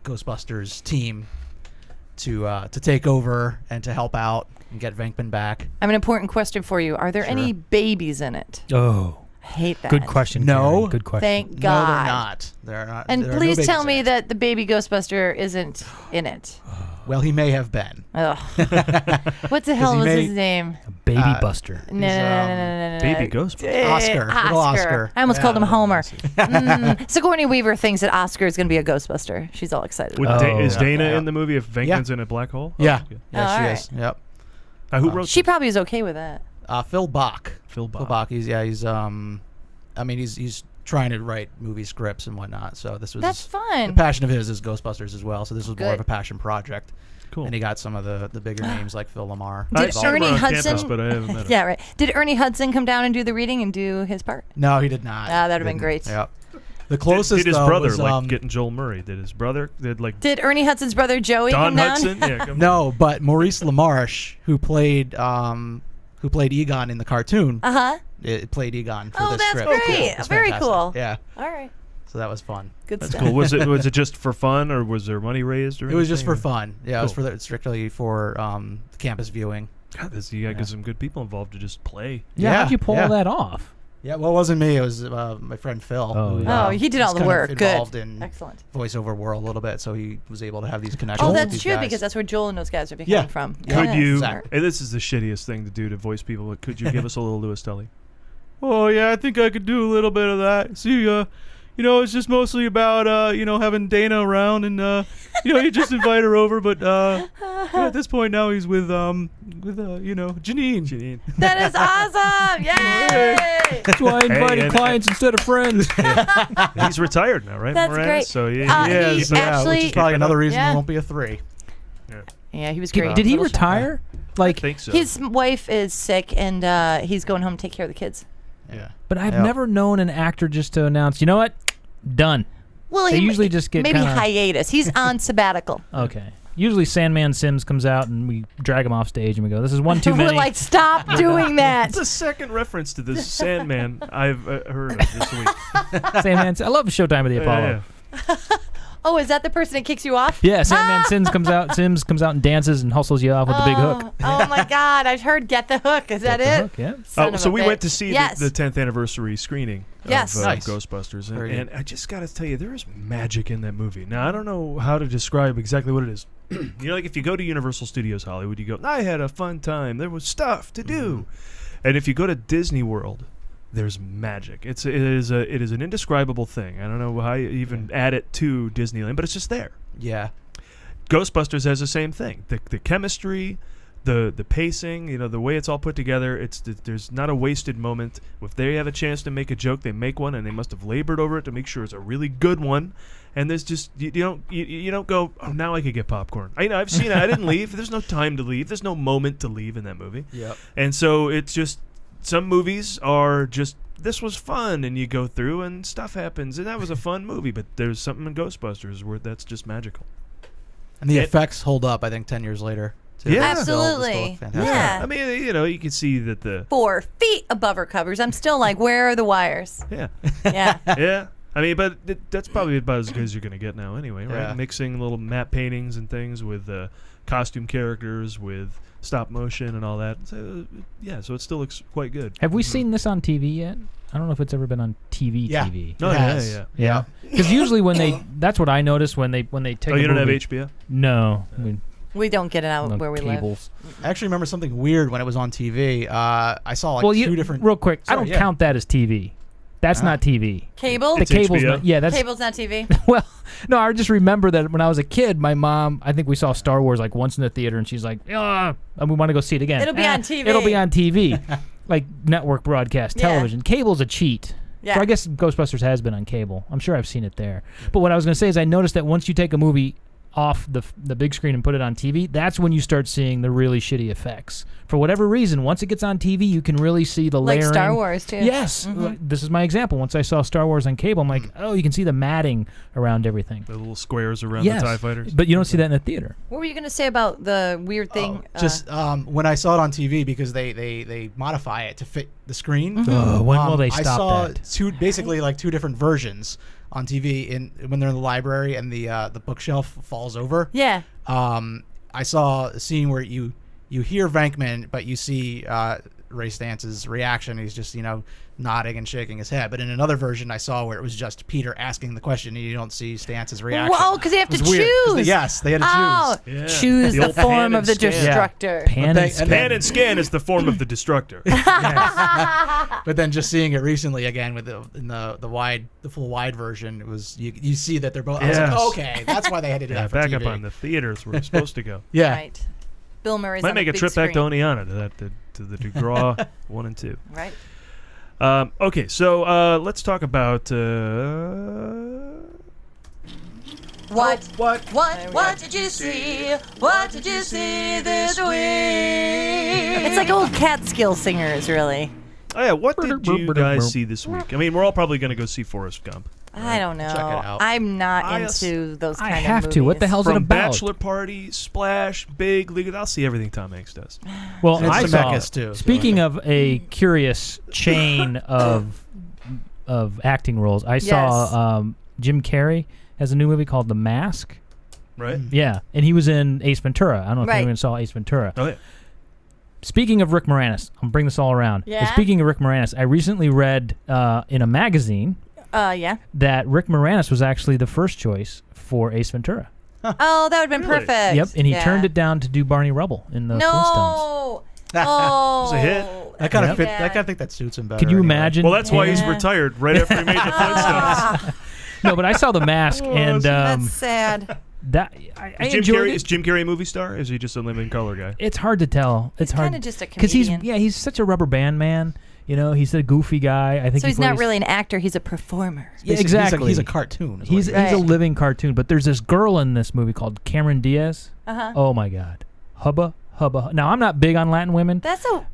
L: Ghostbusters team to take over and to help out and get Venkman back.
A: I have an important question for you. Are there any babies in it?
D: Oh.
A: I hate that.
D: Good question.
L: No.
D: Karen. Good question.
A: Thank God.
L: No, they're not. They're not.
A: And
L: there are no
A: please
L: babies
A: tell
L: in
A: me
L: it.
A: that the baby Ghostbuster isn't in it.
L: Well, he may have been.
A: Ugh. What the hell was his name?
D: Baby Buster.
A: No.
C: Baby Ghostbusters.
L: Oscar. Little Oscar.
A: I almost called him Homer. Sigourney Weaver thinks that Oscar is going to be a Ghostbuster. She's all excited.
C: Is Dana in the movie if Venkman's in a black hole?
L: Yeah.
C: Okay.
L: Yeah, she
A: all
L: is. Yep.
C: Who wrote
A: She probably is okay with that.
L: Phil Bach.
C: Phil Bach.
L: He's he's trying to write movie scripts and whatnot. So this was
A: That's fun.
L: The passion of his is Ghostbusters as well. So this was more
A: Good.
L: of a passion project.
C: Cool.
L: And he got some of the bigger names like Phil Lamar.
A: Did Ernie Hudson?
C: Campus, but I haven't met him.
A: Yeah, right. Did Ernie Hudson come down and do the reading and do his part?
L: No, he did not.
A: That'd have been
L: Didn't.
A: great.
L: Yep. The closest
C: did his
L: though,
C: brother
L: was,
C: getting Joel Murray? Did his brother
A: Did Ernie Hudson's brother Joey
C: Don
A: come down?
C: Hudson? Yeah, come
L: No, but Maurice LaMarche, who played Egon in the cartoon, it played Egon for
A: Oh,
L: this
A: that's
L: script.
A: great.
L: It's
A: Very
L: fantastic.
A: cool.
L: Yeah.
A: All right.
L: So that was fun.
A: Good
C: That's
A: stuff.
C: cool. Was it just for fun, or was there money raised? Or
L: It was just
C: anything,
L: for
C: or-
L: fun. Yeah, it was strictly for campus viewing.
C: God, you gotta get some good people involved to just play.
D: Yeah, how'd you pull all that off?
L: Yeah, well, it wasn't me. It was my friend Phil.
D: Oh,
L: who,
D: yeah.
A: Oh, he did
L: was
A: all the
L: kind of
A: work. Good.
L: Involved in
A: Excellent.
L: voiceover world a little bit, so he was able to have these connections.
A: Oh,
L: with
A: that's
L: these
A: true
L: guys.
A: because that's where Joel and those guys are coming from.
C: Could
A: Yeah.
C: you?
L: Exactly.
C: And this is the shittiest thing to do to voice people. But could you give us a little Louis Tully? Oh yeah, I think I could do a little bit of that. See, it's just mostly about having Dana around, and you just invite her over. But at this point now he's with Janine.
A: That is awesome! Yay!
D: That's why I invited clients instead of friends.
C: He's retired now, right?
A: That's
C: Moranis?
A: great.
C: So
A: he
L: which
A: actually-
L: is probably another reason
A: Yeah.
L: there won't be a 3.
A: Yeah, he was great.
D: Did he
A: Little
D: retire? Like,
C: I think so.
A: His wife is sick, and he's going home to take care of the kids.
L: Yeah.
D: but I've never known an actor just to announce, done.
A: Well,
D: They
A: he
D: usually just get
A: maybe
D: kinda-
A: hiatus. He's on sabbatical.
D: Okay. Usually Sandman Sims comes out and we drag him off stage and we go, this is one too many.
A: We're like, stop doing that.
C: It's the second reference to this Sandman I've heard of this week.
D: Sandman, I love Showtime of the Apollo.
C: Yeah.
A: Oh, is that the person that kicks you off?
D: Yeah, Sandman Sims comes out and dances and hustles you off with the big hook.
A: Oh my God, I've heard Get the Hook. Is that it?
D: Hook, yeah.
C: So we went to see the 10th annicversary screening of
A: Nice.
C: Ghostbusters, and I just got to tell you, there is magic in that movie. Now, I don't know how to describe exactly what it is. You know, like if you go to Universal Studios Hollywood, you go, I had a fun time. There was stuff to do. And if you go to Disney World, there's magic. It is an indescribable thing. I don't know how you even add it to Disneyland, but it's just there.
L: Yeah.
C: Ghostbusters has the same thing. The chemistry, the pacing, you know, the way it's all put together. There's not a wasted moment. If they have a chance to make a joke, they make one, and they must have labored over it to make sure it's a really good one. And there's just you don't go, oh, now I could get popcorn. I've seen it. I didn't leave. There's no time to leave. There's no moment to leave in that movie.
L: Yep.
C: And so it's just. Some movies are just, this was fun, and you go through and stuff happens, and that was a fun movie, but there's something in Ghostbusters where that's just magical.
L: And the effects hold up, I think, 10 years later. Too.
C: Yeah.
A: Absolutely.
C: Yeah. I mean, you can see that the...
A: 4 feet above our covers. I'm still like, where are the wires?
C: Yeah.
A: Yeah.
C: Yeah. I mean, but that's probably about as good as you're going to get now anyway, right?
L: Yeah.
C: Mixing little matte paintings and things with costume characters, with stop motion and all that. So, so it still looks quite good.
D: Have we seen this on TV yet? I don't know if it's ever been on TV.
L: Yeah.
D: TV.
C: Oh, yeah.
D: Because usually when that's what I notice when they take.
C: Oh, you don't have HBO?
D: No.
A: We don't get it out where we
D: cables.
A: live.
L: I actually remember something weird when it was on TV. I saw two different.
D: Real quick, I don't count that as TV. That's not TV.
A: Cable?
D: The cable's not, that's
A: cable's not TV.
D: Well, no, I just remember that when I was a kid, my mom, I think we saw Star Wars like once in the theater, and she's like, and we want to go see it again.
A: It'll be on TV.
D: It'll be on TV, like network broadcast television. Cable's a cheat.
A: Yeah.
D: So I guess Ghostbusters has been on cable. I'm sure I've seen it there. But what I was going to say is I noticed that once you take a movie off the big screen and put it on TV, that's when you start seeing the really shitty effects. For whatever reason, once it gets on TV, you can really see the layering.
A: Like Star Wars, too.
D: Yes. This is my example. Once I saw Star Wars on cable, I'm like, oh, you can see the matting around everything.
C: The little squares around the TIE fighters.
D: But you don't see that in the theater.
A: What were you going to say about the weird thing?
L: Just when I saw it on TV, because they modify it to fit the screen.
D: When will they stop
L: I
D: that?
L: saw basically two different versions on TV when they're in the library and the bookshelf falls over.
A: Yeah.
L: I saw a scene where you hear Venkman, but you see Ray Stance's reaction. He's just nodding and shaking his head. But in another version I saw where it was just Peter asking the question, and you don't see Stance's reaction.
A: Well, because they have to choose.
L: They had to choose.
A: Yeah. Choose the form of the destructor.
D: Pan
C: and scan is the form of the destructor.
L: But then just seeing it recently again with the full wide version, it was you see that they're both. I was like, okay, that's why they had to do that for
C: back
L: TV.
C: up on the theaters where we're supposed to go.
L: Yeah.
A: Right. Bill Murray's
C: might
A: on
C: make
A: the
C: a
A: big
C: trip back to
A: screen.
C: Oneana to the DeGraw 1 and 2.
A: Right.
C: Okay, so let's talk about
A: What did you see? What did you see this week? It's like old Catskill singers, really.
C: Oh yeah, what did you guys see this week? I mean, we're all probably going to go see Forrest Gump.
A: I don't know.
L: Check it out.
A: I'm not into those kind of movies.
D: I have to. What the hell's it
C: From
D: about?
C: Bachelor Party, Splash, Big League, I'll see everything Tom Hanks does.
D: Well,
L: And
D: I
L: it's
D: saw.
L: Zemeckis, too, so-
D: Speaking of a curious chain of acting roles, I saw Jim Carrey has a new movie called The Mask.
C: Right?
D: Yeah, and he was in Ace Ventura. I don't know if
A: Right.
D: anyone saw Ace Ventura.
C: Oh yeah.
D: Speaking of Rick Moranis, I'm bringing this all around.
A: Yeah?
D: Speaking of Rick Moranis, I recently read in a magazine
A: Yeah.
D: that Rick Moranis was actually the first choice for Ace Ventura.
A: Oh, that would have been
C: Really?
A: perfect.
D: Yep, and he
A: Yeah.
D: turned it down to do Barney Rubble in the Flintstones.
A: No. Oh.
C: was a hit.
L: That kind of
A: Yep.
L: fit.
A: Yeah.
L: I think that suits him better.
D: Could you
L: anyway.
D: imagine?
C: Well, that's why he's
A: Yeah.
C: retired right after he made the Flintstones.
D: No, but I saw The Mask, and
A: That's sad.
D: that I
C: Is Jim
D: enjoyed
C: Carrey
D: it.
C: is Jim Carrey a movie star? Or is he just a living color guy?
D: It's hard to tell. It's hard
A: kinda just a
D: because
A: comedian.
D: he's such a rubber band man. He's a goofy guy. I think
A: So he's not really an actor, he's a performer.
D: Yeah,
L: He's a-
D: exactly.
L: He's a cartoon. is what
D: He's
L: he is.
D: a
A: Right.
D: living cartoon. But there's this girl in this movie called Cameron Diaz.
A: Uh-huh.
D: Oh my God, hubba hubba. Now I'm not big on Latin women.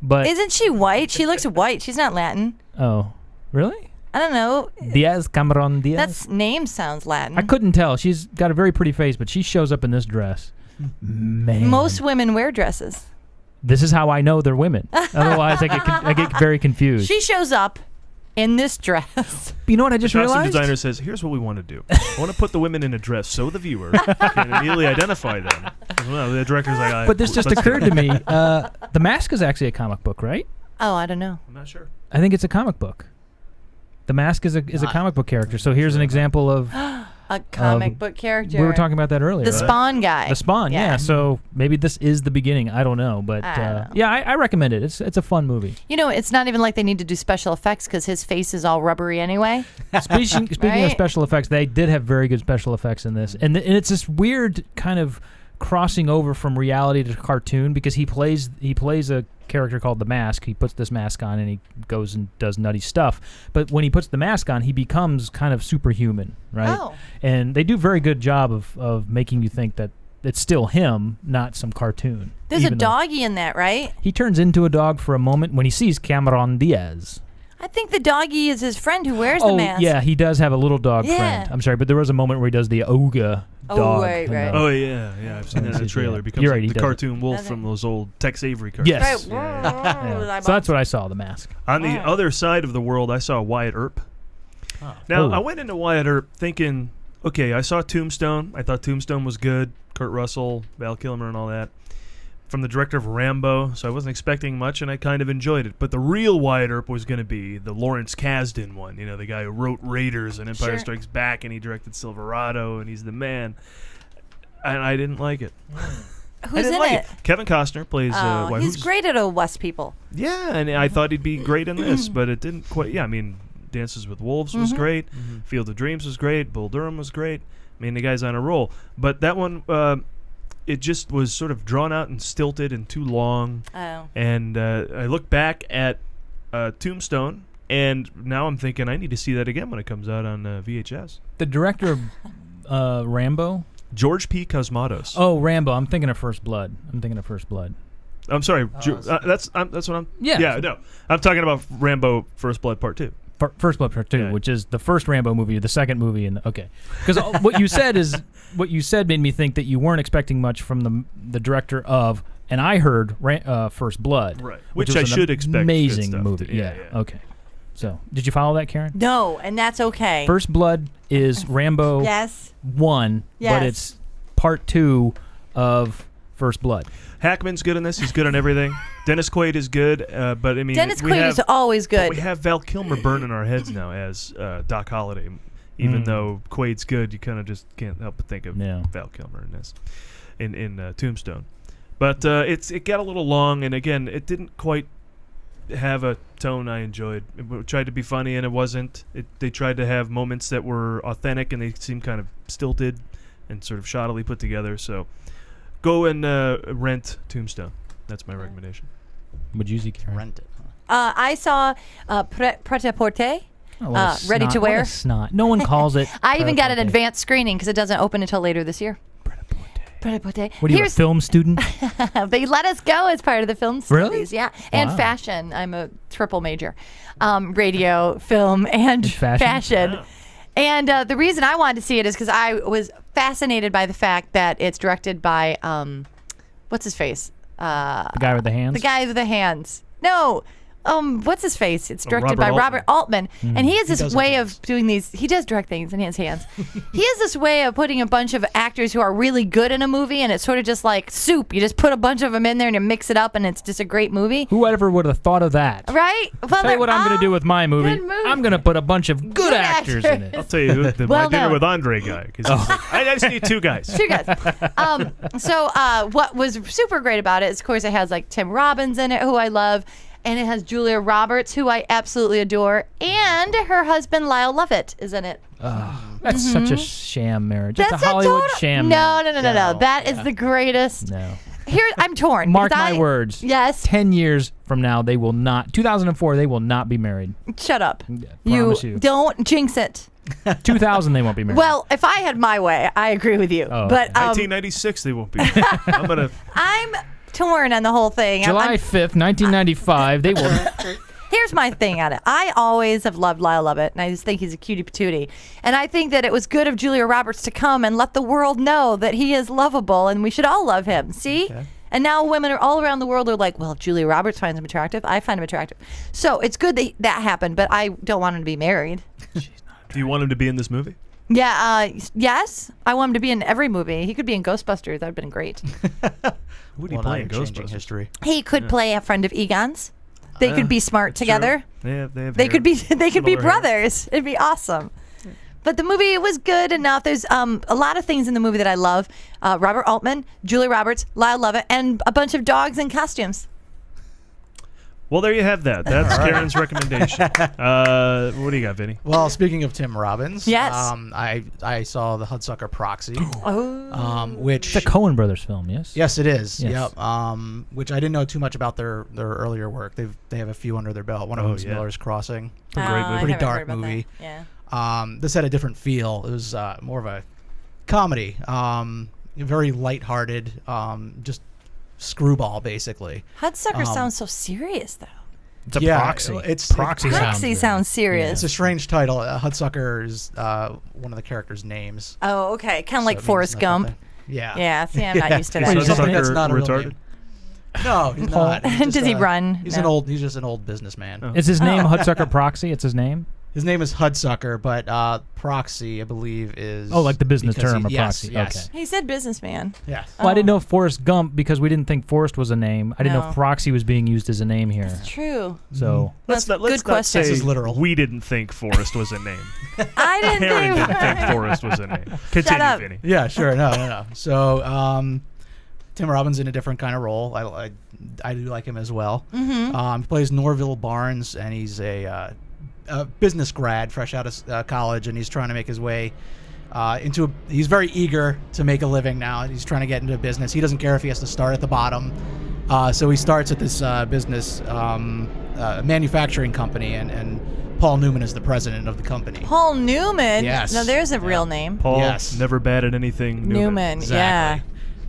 D: But
A: isn't she white? She looks white. She's not Latin.
D: Oh, really?
A: I don't know.
D: Diaz, Cameron Diaz.
A: That name sounds Latin.
D: I couldn't tell. She's got a very pretty face, but she shows up in this dress, Man.
A: Most women wear dresses.
D: This is how I know they're women. Otherwise, I get very confused.
A: She shows up in this dress.
D: You know what I just
C: the costume
D: realized?
C: designer says, here's what we want to do. I want to put the women in a dress so the viewer can immediately identify them. Well, the director's like,
D: But this just occurred to me. The Mask is actually a comic book, right?
A: Oh, I don't know.
C: I'm not sure.
D: I think it's a comic book. The Mask is a comic book character. So here's an example of
A: a comic book character.
D: We were talking about that earlier.
A: The
D: right?
A: Spawn guy.
D: The Spawn, yeah. So maybe this is the beginning. I don't know, but
A: I don't know.
D: yeah, I recommend it. It's a fun movie.
A: You know, it's not even like they need to do special effects because his face is all rubbery anyway.
D: Speaking of special effects, they did have very good special effects in this, and it's this weird kind of crossing over from reality to cartoon because he plays a character called the Mask. He puts this mask on and he goes and does nutty stuff. But when he puts the mask on, he becomes kind of superhuman, right?
A: Oh.
D: And they do a very good job of making you think that it's still him, not some cartoon.
A: There's a doggy in that, right?
D: He turns into a dog for a moment when he sees Cameron Diaz.
A: I think the doggy is his friend who wears the mask.
D: Yeah, he does have a little dog friend. I'm sorry, but there was a moment where he does the Oga dog.
A: Right.
C: Oh, yeah. I've seen that in the trailer. It becomes
D: You're right,
C: like
D: he
C: the
D: does
C: cartoon wolf from those old Tex Avery cartoons.
D: Yes.
A: Right.
D: Yeah. So that's what I saw, the Mask.
C: On the other side of the world, I saw Wyatt Earp. Now, I went into Wyatt Earp thinking, okay, I saw Tombstone. I thought Tombstone was good. Kurt Russell, Val Kilmer, and all that. From the director of Rambo, so I wasn't expecting much, and I kind of enjoyed it. But the real Wyatt Earp was going to be the Lawrence Kasdan one. You know, the guy who wrote Raiders and Empire Strikes Back, and he directed Silverado, and he's the man. And I didn't like it.
A: Who's in it?
C: Kevin Costner plays.
A: He's great at West people.
C: Yeah, and I thought he'd be great in this, but it didn't quite. Yeah, I mean, Dances with Wolves was great. Field of Dreams was great. Bull Durham was great. I mean, the guy's on a roll. But that one, it just was sort of drawn out and stilted and too long.
A: Oh.
C: And I look back at Tombstone, and now I'm thinking I need to see that again when it comes out on VHS.
D: The director of Rambo?
C: George P. Cosmatos.
D: Oh, Rambo. I'm thinking of First Blood.
C: I'm sorry. That's what I'm.
D: Yeah.
C: Yeah. No, I'm talking about Rambo: First Blood Part 2.
D: First Blood Part 2, which is the first Rambo movie, the second movie, okay. Because what you said made me think that you weren't expecting much from the director of, and I heard First Blood,
C: right?
D: Which
C: I should expect.
D: Amazing
C: good stuff.
D: movie. Yeah. Okay. So, did you follow that, Karen?
A: No, and that's okay.
D: First Blood is Rambo 1, but it's Part 2 of First Blood.
C: Hackman's good in this. He's good on everything. Dennis Quaid is good, but I mean,
A: Dennis Quaid is always good.
C: But we have Val Kilmer burning our heads now as Doc Holliday. Even though Quaid's good, you kind of just can't help but think of Val Kilmer in this, in Tombstone. But it got a little long, and again, it didn't quite have a tone I enjoyed. It tried to be funny, and it wasn't. They tried to have moments that were authentic, and they seemed kind of stilted and sort of shoddily put together. So go and rent Tombstone. That's my recommendation.
D: Would you
L: rent it?
A: I saw Pret-a-Porter. Ready to wear.
D: Snot. No one calls it.
A: I even got an advanced screening because it doesn't open until later this year. Pret-a-Porter.
D: What are you, a film student?
A: They let us go as part of the film studies.
D: Really?
A: Yeah. And fashion. I'm a triple major. Radio, film, and fashion. Wow. And the reason I wanted to see it is because I was fascinated by the fact that it's directed by, what's his face?
D: The guy with the hands?
A: The guy with the hands. No. What's his face? It's directed by Robert Altman. And he has this way of doing these. He does direct things in his hands. He has this way of putting a bunch of actors who are really good in a movie, and it's sort of just like soup. You just put a bunch of them in there and you mix it up, and it's just a great movie.
D: Whoever would have thought of that?
A: Right?
D: Well, tell you what I'm going to do with my movie. I'm going to put a bunch of good actors in it.
C: I'll tell you who my Dinner with Andre guy. I just need two guys.
A: Two guys. So what was super great about it is, of course, it has like Tim Robbins in it, who I love. And it has Julia Roberts, who I absolutely adore, and her husband Lyle Lovett is in it.
D: That's such a sham marriage.
A: That's
D: a Hollywood sham marriage.
A: No. That is the greatest.
D: No.
A: Here, I'm torn.
D: Mark my words.
A: Yes.
D: 10 years from now, they will not. 2004, they will not be married.
A: Shut up.
D: Promise you.
A: Don't jinx it.
D: 2000, they won't be married.
A: Well, if I had my way, I agree with you.
D: Oh,
A: but
C: 1996, they won't be.
A: I'm torn on the whole thing.
D: July 5th, 1995, they will.
A: Here's my thing on it. I always have loved Lyle Lovett, and I just think he's a cutie patootie. And I think that it was good of Julia Roberts to come and let the world know that he is lovable, and we should all love him. See?
L: Okay.
A: And now women are all around the world are like, well, if Julia Roberts finds him attractive, I find him attractive. So it's good that that happened, but I don't want him to be married.
C: Do you want him to be in this movie?
A: Yeah, yes. I want him to be in every movie. He could be in Ghostbusters. That would have been great.
C: Who would he play in Ghostbusters?
L: History.
A: He could play a friend of Egon's. They could be smart together. They could be brothers. It'd be awesome. But the movie was good enough. There's a lot of things in the movie that I love. Robert Altman, Julia Roberts, Lyle Lovett, and a bunch of dogs in costumes.
C: Well, there you have that. That's Karen's recommendation. What do you got, Vinny?
L: Well, speaking of Tim Robbins,
A: yes.
L: I saw the Hudsucker Proxy, which
D: it's a Coen Brothers film, yes?
L: Yes, it is.
D: Yes.
L: Yep. Which I didn't know too much about their earlier work. They have a few under their belt. One of them is Miller's Crossing.
C: Pretty
L: dark movie.
A: Yeah.
L: This had a different feel. It was more of a comedy, very lighthearted, just screwball basically.
A: Hudsucker sounds so serious though.
D: It's a proxy.
A: Proxy sounds serious.
L: It's a strange title. Hudsucker is one of the characters' names.
A: Oh, okay. Kind of like Forrest Gump.
L: Yeah.
A: Yeah. See, I'm not used to that.
L: Wait, something that's not
C: retarded?
L: No, he's not.
A: Does he run?
L: He's just an old businessman.
D: Oh. Is his name Hudsucker Proxy? It's his name?
L: His name is Hudsucker, but Proxy, I believe, is...
D: Oh, like the business term of
L: yes,
D: proxy.
L: Yes.
A: He said businessman.
L: Yes.
D: Well, I didn't know Forrest Gump because we didn't think Forrest was a name. I didn't know Proxy was being used as a name here.
A: That's true.
D: So
C: let's not say
L: this is literal.
C: We didn't think Forrest was a name.
A: I didn't
C: Karen didn't think Forrest was a name. Continue, Vinny.
L: Yeah, sure. No. So, Tim Robbins in a different kind of role. I do like him as well.
A: Mm-hmm.
L: He plays Norville Barnes, and he's a business grad, fresh out of college, and he's trying to make his way he's very eager to make a living now. He's trying to get into business. He doesn't care if he has to start at the bottom. So he starts at this business manufacturing company, and Paul Newman is the president of the company.
A: Paul Newman?
L: Yes.
A: No, there's a real name.
C: Paul,
L: yes.
C: never bad at anything.
A: Newman,
L: exactly. Yeah.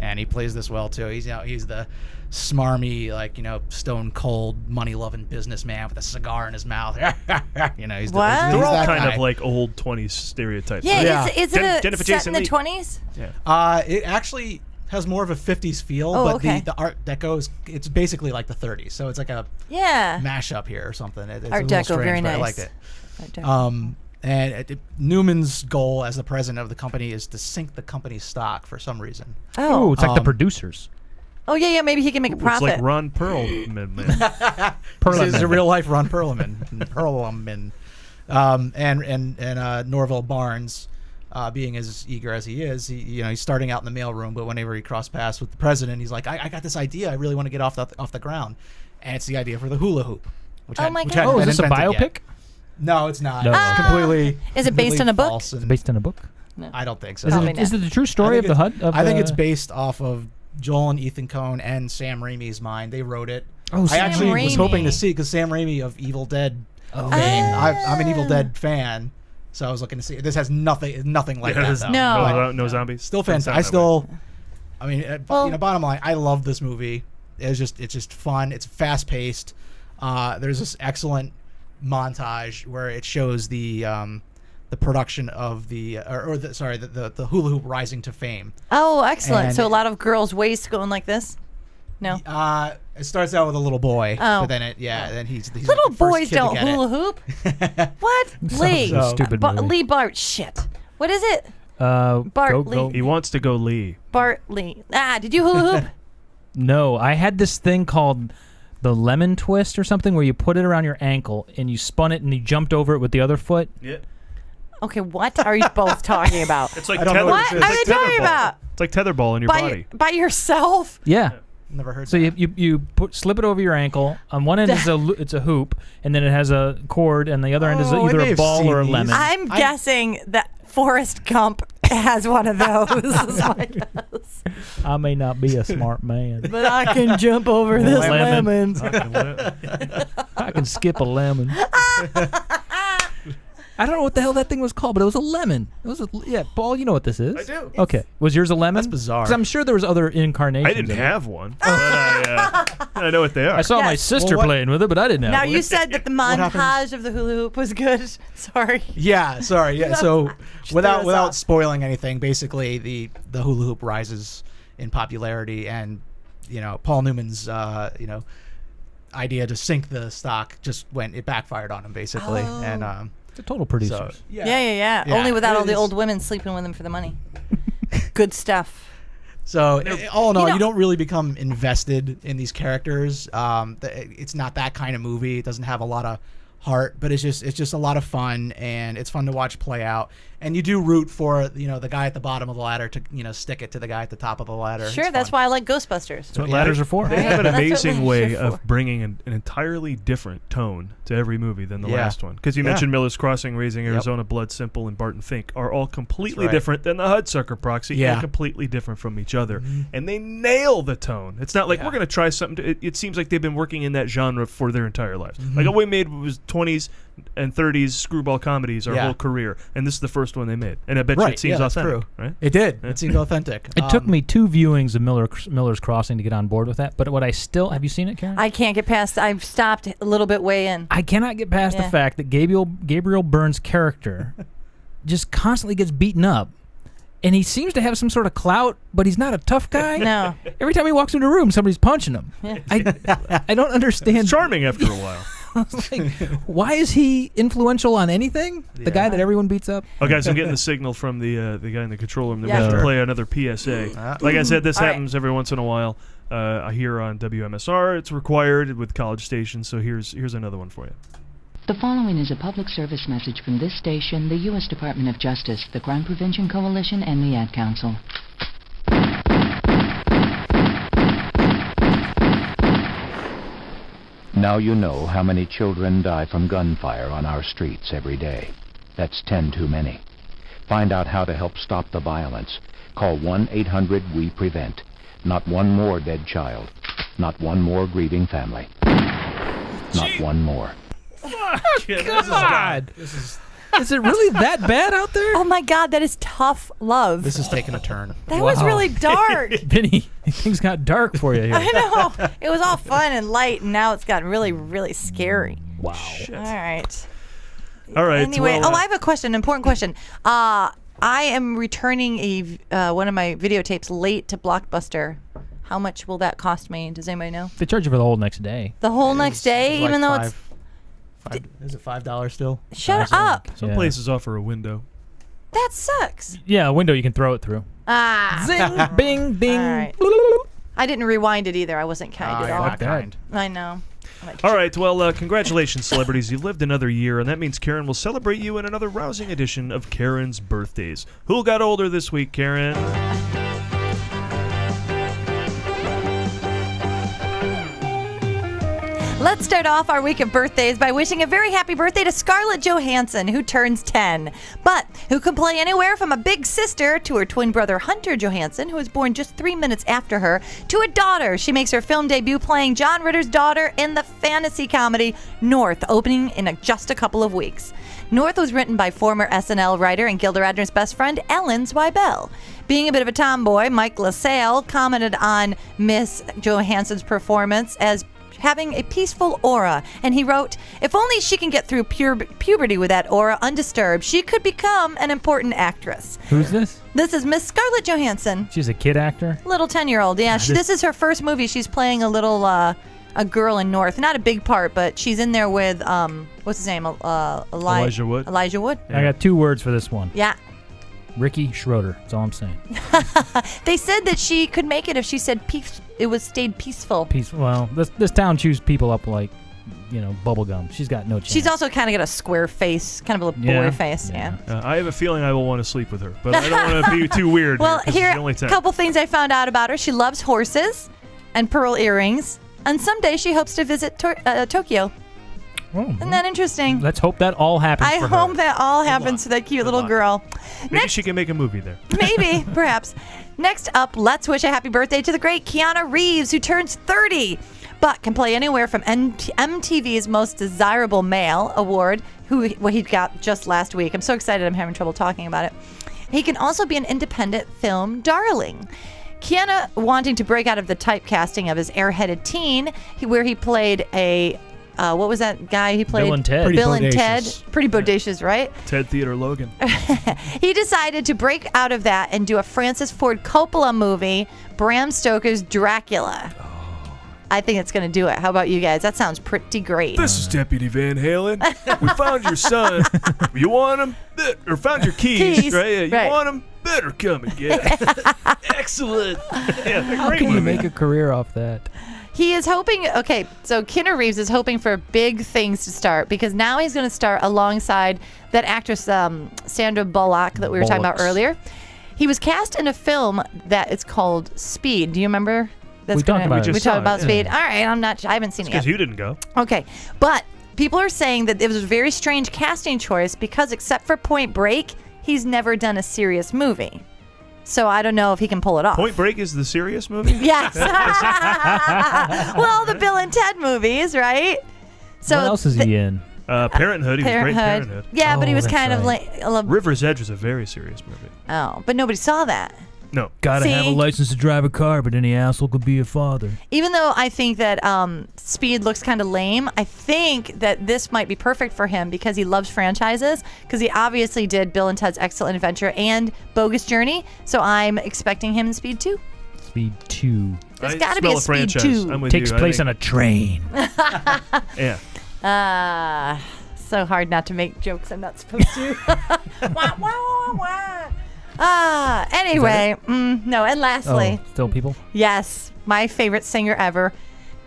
L: And he plays this well too. He's the smarmy, stone cold, money loving businessman with a cigar in his mouth. He's
A: what?
C: They're all
L: that
C: kind
L: guy.
C: of like old 20s stereotypes.
A: Yeah,
C: right?
A: Is it
C: Jennifer
A: set
C: Jason
A: in the
C: Leigh.
A: 20s?
C: Yeah.
L: It actually has more of a 50s feel,
A: Oh,
L: but
A: okay.
L: the Art Deco it's basically like the 30s. So it's like a mashup here or something. It's
A: Art
L: a little
A: Deco,
L: strange,
A: very
L: but
A: nice.
L: I liked it.
A: Art Deco.
L: And Newman's goal as the president of the company is to sink the company's stock for some reason.
A: Oh,
D: it's like the producers.
A: Oh, yeah, maybe he can make a profit.
C: It's like Ron Perlman.
L: This is a real life Ron Perlman. And Norville Barnes, being as eager as he is, he's starting out in the mailroom, but whenever he crossed paths with the president, he's like, I got this idea. I really want to get off the ground, and it's the idea for the hula hoop. Which
A: my God.
L: hadn't
D: Oh, is
L: been
D: this a
L: invented
D: biopic?
L: yet. No, it's not.
D: No.
L: It's completely.
A: Is it based on a book?
L: false
D: Is it
L: and-
D: based on a book?
A: No.
L: I don't think so.
D: Is it the true story of the HUD?
L: I think it's based off of Joel and Ethan Coen and Sam Raimi's mind. They wrote it.
D: Oh,
L: I
D: Sam
L: actually was
A: Raimi.
L: hoping to see because Sam Raimi of Evil Dead.
D: Oh,
L: fame. I'm an Evil Dead fan, so I was looking to see. This has nothing like that.
C: there's
L: Though.
A: No.
C: zombies.
L: Still
C: Doesn't
L: fantastic.
C: sound
L: I mean, bottom line, I love this movie. It's just fun. It's fast paced. There's this excellent montage where it shows the production of the hula hoop rising to fame.
A: Oh, excellent.
L: And
A: So a lot of girls' waists going like this? No.
L: It starts out with a little boy,
A: Oh.
L: but then then he's
A: Little
L: like the first
A: boys
L: kid to
A: don't
L: get it.
A: hula hoop? What? Lee.
D: so stupid movie.
A: Lee Bart. Shit. What is it?
D: Bart
A: Lee.
C: He wants to go Lee.
A: Bart Lee. Did you hula hoop?
D: No, I had this thing called the lemon twist or something where you put it around your ankle and you spun it and you jumped over it with the other foot.
C: Yeah.
A: Okay, what are you both talking about?
C: It's like
L: I don't know
C: tether.
L: what
A: What are you talking about?
C: It's like tetherball in your body.
A: By yourself?
D: Yeah.
L: Never heard.
D: So you slip it over your ankle. On one end it's a hoop, and then it has a cord, and the other end is
L: Oh, I
D: either
L: may
D: a
L: have
D: ball
L: seen
D: or a
L: these.
D: lemon.
A: I'm guessing that Forrest Gump has one of those. is my guess.
D: I may not be a smart man,
A: But I can jump over this lemon.
D: I can skip a lemon. I don't know what the hell that thing was called, but it was a lemon. It was Paul, you know what this is?
C: I do.
D: Okay. Was yours a lemon?
L: That's bizarre.
D: 'Cause I'm sure there was other incarnations.
C: I didn't have one, but I know what they are.
D: I saw my
A: Yes.
D: sister playing with it, but I didn't have
A: Now
D: one.
A: you said that the montage of the hula hoop was good. Sorry.
L: Yeah, sorry. Yeah, so
A: Just
L: without
A: throw us
L: without
A: off.
L: spoiling anything, basically the hula hoop rises in popularity, and Paul Newman's idea to sink the stock it backfired on him basically, and
D: the total producers.
L: So,
A: Yeah.
L: Yeah,
A: Only without
L: it
A: all the
L: is-
A: old women sleeping with him for the money. Good stuff.
L: So all in all,
A: You know-
L: you don't really become invested in these characters. It's not that kind of movie. It doesn't have a lot of heart, but it's just a lot of fun, and it's fun to watch play out. And you do root for the guy at the bottom of the ladder to stick it to the guy at the top of the ladder.
A: Sure,
L: It's
A: that's
L: fun.
A: why I like Ghostbusters.
D: That's what ladders are for.
C: They have an
A: That's what
C: amazing
A: ladders
C: way
A: are for.
C: of bringing an entirely different tone to every movie than the
L: Yeah.
C: last one. Because you
L: Yeah.
C: mentioned Miller's Crossing, Raising Arizona, Blood Simple, and Barton Fink are all completely
L: That's right.
C: different than the Hudsucker Proxy
L: Yeah.
C: and completely different from each other. And they nail the tone. It's not like we're going to try something. It seems like they've been working in that genre for their entire lives. Like all we made was 20s and 30s screwball comedies our
L: Yeah.
C: whole career. And this is the first one they made. And I bet you
L: Right,
C: it seems
L: that's
C: authentic.
L: true.
C: Right?
L: It did. It seemed authentic.
D: It took me 2 viewings of Miller's Crossing to get on board with that. But what I still have you seen it, Karen?
A: I can't get past. I've stopped a little bit way in.
D: I cannot get past the
A: Yeah.
D: fact that Gabriel Byrne's character just constantly gets beaten up. And he seems to have some sort of clout, but he's not a tough guy.
A: No.
D: Every time he walks into a room, somebody's punching him.
A: Yeah.
D: I don't understand.
C: It's charming after a while.
D: Like, why is he influential on anything? The guy that everyone beats up?
C: Oh, guys, I'm getting the signal from the guy in the control room that
A: Yeah.
C: we have to
L: Sure.
C: play another PSA. Like I said, this
A: All right.
C: happens every once in a while here on WMSR. It's required with college stations, so here's another one for you.
M: The following is a public service message from this station, the U.S. Department of Justice, the Crime Prevention Coalition, and the Ad Council.
N: Now you know how many children die from gunfire on our streets every day. That's 10 too many. Find out how to help stop the violence. Call 1-800-WE-PREVENT. Not one more dead child. Not one more grieving family. Not one more.
D: God. Is it really that bad out there?
A: Oh my God, that is tough love.
L: This is taking a turn.
A: That was really dark.
D: Vinny, things got dark for you here.
A: I know. It was all fun and light, and now it's gotten really, really scary.
D: Wow.
A: All right.
C: All right.
A: Anyway,
C: well,
A: I have a question, an important question. I am returning one of my videotapes late to Blockbuster. How much will that cost me? Does anybody know?
D: They charge you for the whole next day.
A: The whole next day,
L: It's like
A: even though it's...
L: is it $5 still?
A: Shut up.
C: some places offer a window.
A: That sucks.
D: Yeah, a window you can throw it through.
A: Ah.
D: Zing, bing, ding.
A: All right. I didn't rewind it either. I wasn't kind at
L: you're
A: all.
L: not kind.
A: I know.
C: All right. Well, congratulations, celebrities. You've lived another year, and that means Karen will celebrate you in another rousing edition of Karen's Birthdays. Who got older this week, Karen?
A: Let's start off our week of birthdays by wishing a very happy birthday to Scarlett Johansson, who turns 10, but who can play anywhere from a big sister to her twin brother Hunter Johansson, who was born just 3 minutes after her, to a daughter. She makes her film debut playing John Ritter's daughter in the fantasy comedy North, opening in just a couple of weeks. North was written by former SNL writer and Gilda Radner's best friend, Ellen Zweibel. Being a bit of a tomboy, Mike LaSalle commented on Miss Johansson's performance as having a peaceful aura, and he wrote, "If only she can get through puberty with that aura undisturbed, she could become an important actress."
D: Who's this?
A: This is Miss Scarlett Johansson,
D: She's a kid actor?
A: little 10-year-old. Yeah, this is her first movie. She's playing a little a girl in North. Not a big part, but she's in there with what's his name?
C: Elijah Wood.
A: Elijah Wood.
D: I got 2 words for this one.
A: Yeah.
D: Ricky Schroeder. That's all I'm saying.
A: They said that she could make it if she said stayed peaceful.
D: Peace. Well, this town chews people up like, bubble gum. She's got no chance.
A: She's also kind of got a square face, kind of a boy
D: Yeah.
A: face. Yeah.
C: I have a feeling I will want to sleep with her, but I don't want to be too weird.
A: Well,
C: 'cause
A: here
C: she's only
A: a
C: 10.
A: couple things I found out about her. She loves horses and pearl earrings, and someday she hopes to visit Tokyo. Isn't that interesting?
D: Let's hope that all happens
A: I
D: for her.
A: hope that all happens to that cute little girl.
C: Maybe she can make a movie there.
A: Maybe, perhaps. Next up, let's wish a happy birthday to the great Keanu Reeves, who turns 30. but can play anywhere from MTV's Most Desirable Male Award, what he got just last week. I'm so excited I'm having trouble talking about it. He can also be an independent film darling. Keanu wanting to break out of the typecasting of his airheaded teen, where he played a what was that guy he played?
D: Bill and Ted.
A: Bill and Ted. Pretty bodacious, right?
C: Ted Theodore Logan.
A: He decided to break out of that and do a Francis Ford Coppola movie, Bram Stoker's Dracula. I think it's going to do it. How about you guys? That sounds pretty great.
C: This is Deputy Van Halen. We found your son. You want him? Or found your keys, right? Yeah, you want him? Better come and get him. Excellent. Yeah,
D: How can you make a career off that?
A: He is hoping, so Keanu Reeves is hoping for big things to start because now he's going to start alongside that actress Sandra Bullock that we were talking about earlier. He was cast in a film that it's called Speed. Do you remember?
D: We talked
A: about Speed. All right, I haven't seen it yet.
C: Because you didn't go.
A: Okay, but people are saying that it was a very strange casting choice because except for Point Break, he's never done a serious movie. So I don't know if he can pull it off.
C: Point Break is the serious movie?
A: Yes. Well, the Bill and Ted movies, right? So
D: what else is he in?
C: Parenthood. He was great in Parenthood.
A: Yeah, but he was kind of like...
C: River's Edge was a very serious movie.
A: Oh, but nobody saw that.
C: No.
D: Gotta have a license to drive a car, but any asshole could be a father.
A: Even though I think that Speed looks kind of lame, I think that this might be perfect for him because he loves franchises, because he obviously did Bill and Ted's Excellent Adventure and Bogus Journey, so I'm expecting him in Speed 2.
D: Speed 2.
A: There's got to be a Speed 2.
C: I'm with
D: Takes
C: you.
D: place on a train.
C: Yeah.
A: So hard not to make jokes I'm not supposed to. Wah, wah, wah. Anyway, no, and lastly.
D: Still people?
A: Yes, my favorite singer ever,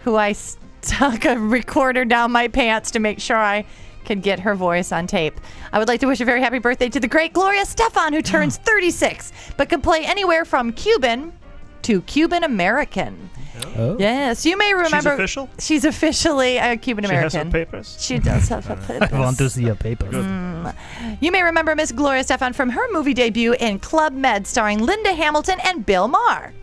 A: who I stuck a recorder down my pants to make sure I could get her voice on tape. I would like to wish a very happy birthday to the great Gloria Estefan, who turns 36, but can play anywhere from Cuban to Cuban American.
D: Oh.
A: Yes, you may remember.
C: She's official?
A: She's officially a Cuban American.
C: She has her papers?
A: She does have her papers.
D: I want to see her papers.
A: You may remember Miss Gloria Estefan from her movie debut in Club Med, starring Linda Hamilton and Bill Maher.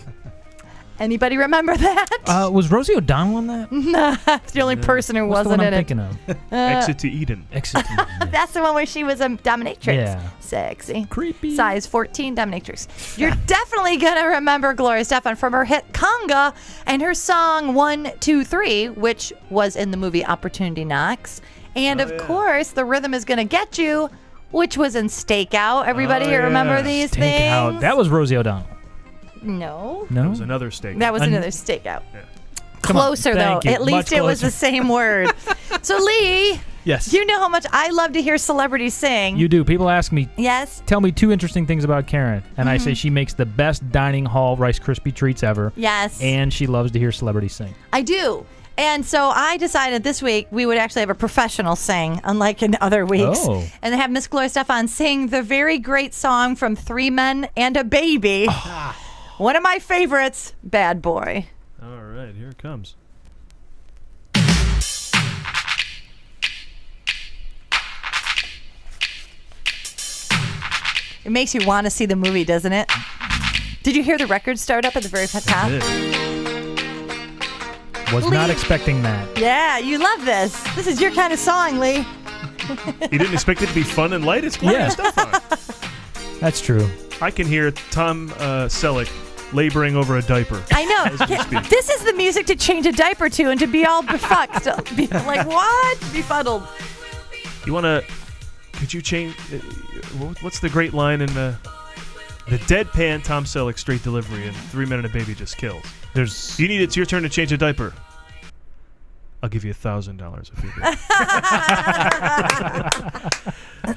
A: Anybody remember that?
D: Was Rosie O'Donnell in that?
A: Nah, that's the only person who
D: What's
A: wasn't
D: the one
A: in
D: I'm
A: it.
D: thinking of?
C: Exit to Eden.
D: Exit to Eden.
A: That's the one where she was a dominatrix.
D: Yeah.
A: Sexy.
D: Creepy.
A: Size 14 dominatrix. You're definitely going to remember Gloria Estefan from her hit Conga and her song 1, 2, 3, which was in the movie Opportunity Knocks. And of course, The Rhythm Is Gonna Get You, which was in Stakeout. Everybody here remember these things?
D: That was Rosie O'Donnell.
A: No.
C: That was another Stakeout.
A: That was another Stakeout.
C: Yeah.
A: Closer, though.
D: you.
A: At least
D: Much
A: it was
D: closer.
A: the same word. So, Lee.
L: Yes.
A: You know how much I love to hear celebrities sing.
D: You do. People ask me,
A: Yes.
D: tell me 2 interesting things about Karen. And I say she makes the best dining hall Rice Krispie treats ever.
A: Yes.
D: And she loves to hear celebrities sing.
A: I do. And so I decided this week we would actually have a professional sing, unlike in other weeks.
D: Oh.
A: And have Miss Gloria Estefan sing the very great song from 3 Men and a Baby. One of my favorites, Bad Boy.
C: All right, here it comes.
A: It makes you want to see the movie, doesn't it? Did you hear the record start up at the very top?
D: Was not expecting that.
A: Yeah, you love this. This is your kind of song, Lee.
C: You didn't expect it to be fun and light? It's Gloria Estefan.
D: That's true.
C: I can hear Tom Selleck laboring over a diaper.
A: I know. This is the music to change a diaper to and to be all befucked. Be like, what? Befuddled.
C: You want to... Could you change... what's the great line in the deadpan Tom Selleck straight delivery and 3 Men and a Baby just kills? You need it's your turn to change a diaper. I'll give you $1,000 if you do.